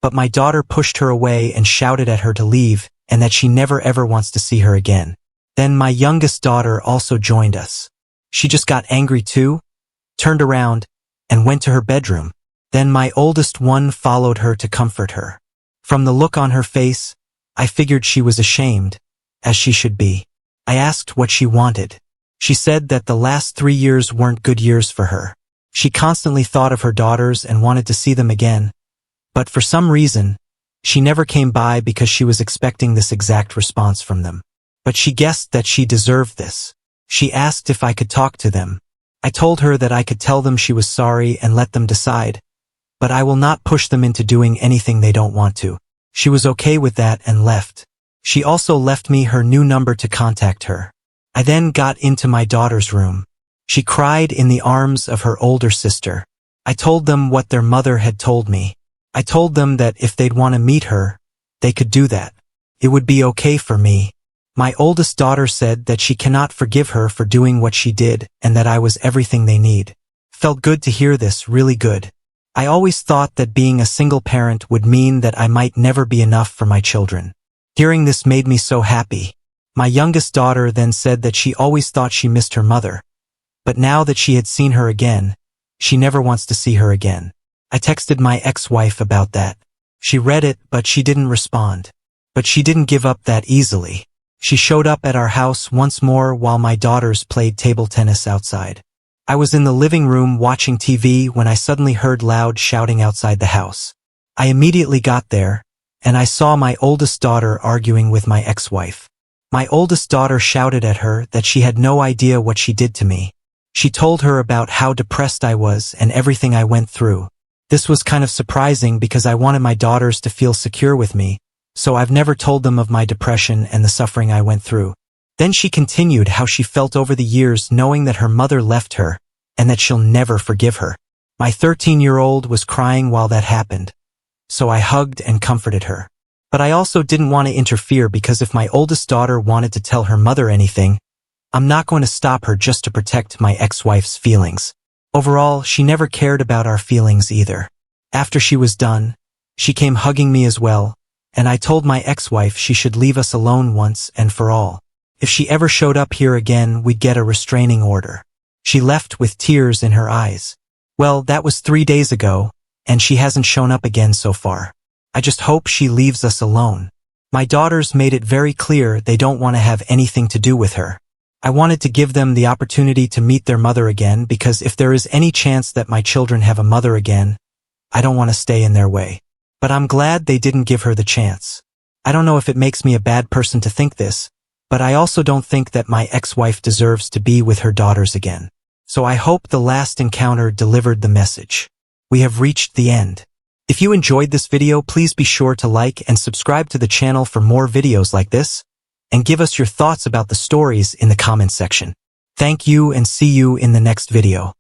Speaker 1: but my daughter pushed her away and shouted at her to leave and that she never ever wants to see her again. Then my youngest daughter also joined us. She just got angry too, turned around, and went to her bedroom. Then my oldest one followed her to comfort her. From the look on her face, I figured she was ashamed, as she should be. I asked what she wanted. She said that the last 3 years weren't good years for her. She constantly thought of her daughters and wanted to see them again, but for some reason, she never came by because she was expecting this exact response from them. But she guessed that she deserved this. She asked if I could talk to them. I told her that I could tell them she was sorry and let them decide, but I will not push them into doing anything they don't want to. She was okay with that and left. She also left me her new number to contact her. I then got into my daughter's room. She cried in the arms of her older sister. I told them what their mother had told me. I told them that if they'd want to meet her, they could do that. It would be okay for me. My oldest daughter said that she cannot forgive her for doing what she did and that I was everything they need. Felt good to hear this, really good. I always thought that being a single parent would mean that I might never be enough for my children. Hearing this made me so happy. My youngest daughter then said that she always thought she missed her mother, but now that she had seen her again, she never wants to see her again. I texted my ex-wife about that. She read it, but she didn't respond. But she didn't give up that easily. She showed up at our house once more while my daughters played table tennis outside. I was in the living room watching TV when I suddenly heard loud shouting outside the house. I immediately got there, and I saw my oldest daughter arguing with my ex-wife. My oldest daughter shouted at her that she had no idea what she did to me. She told her about how depressed I was and everything I went through. This was kind of surprising because I wanted my daughters to feel secure with me, so I've never told them of my depression and the suffering I went through. Then she continued how she felt over the years knowing that her mother left her and that she'll never forgive her. My 13-year-old was crying while that happened, so I hugged and comforted her. But I also didn't want to interfere because if my oldest daughter wanted to tell her mother anything, I'm not going to stop her just to protect my ex-wife's feelings. Overall, she never cared about our feelings either. After she was done, she came hugging me as well, and I told my ex-wife she should leave us alone once and for all. If she ever showed up here again, we'd get a restraining order. She left with tears in her eyes. Well, that was 3 days ago, and she hasn't shown up again so far. I just hope she leaves us alone. My daughters made it very clear they don't want to have anything to do with her. I wanted to give them the opportunity to meet their mother again because if there is any chance that my children have a mother again, I don't want to stay in their way. But I'm glad they didn't give her the chance. I don't know if it makes me a bad person to think this, but I also don't think that my ex-wife deserves to be with her daughters again. So I hope the last encounter delivered the message. We have reached the end. If you enjoyed this video, please be sure to like and subscribe to the channel for more videos like this. and give us your thoughts about the stories in the comments section. Thank you and see you in the next video.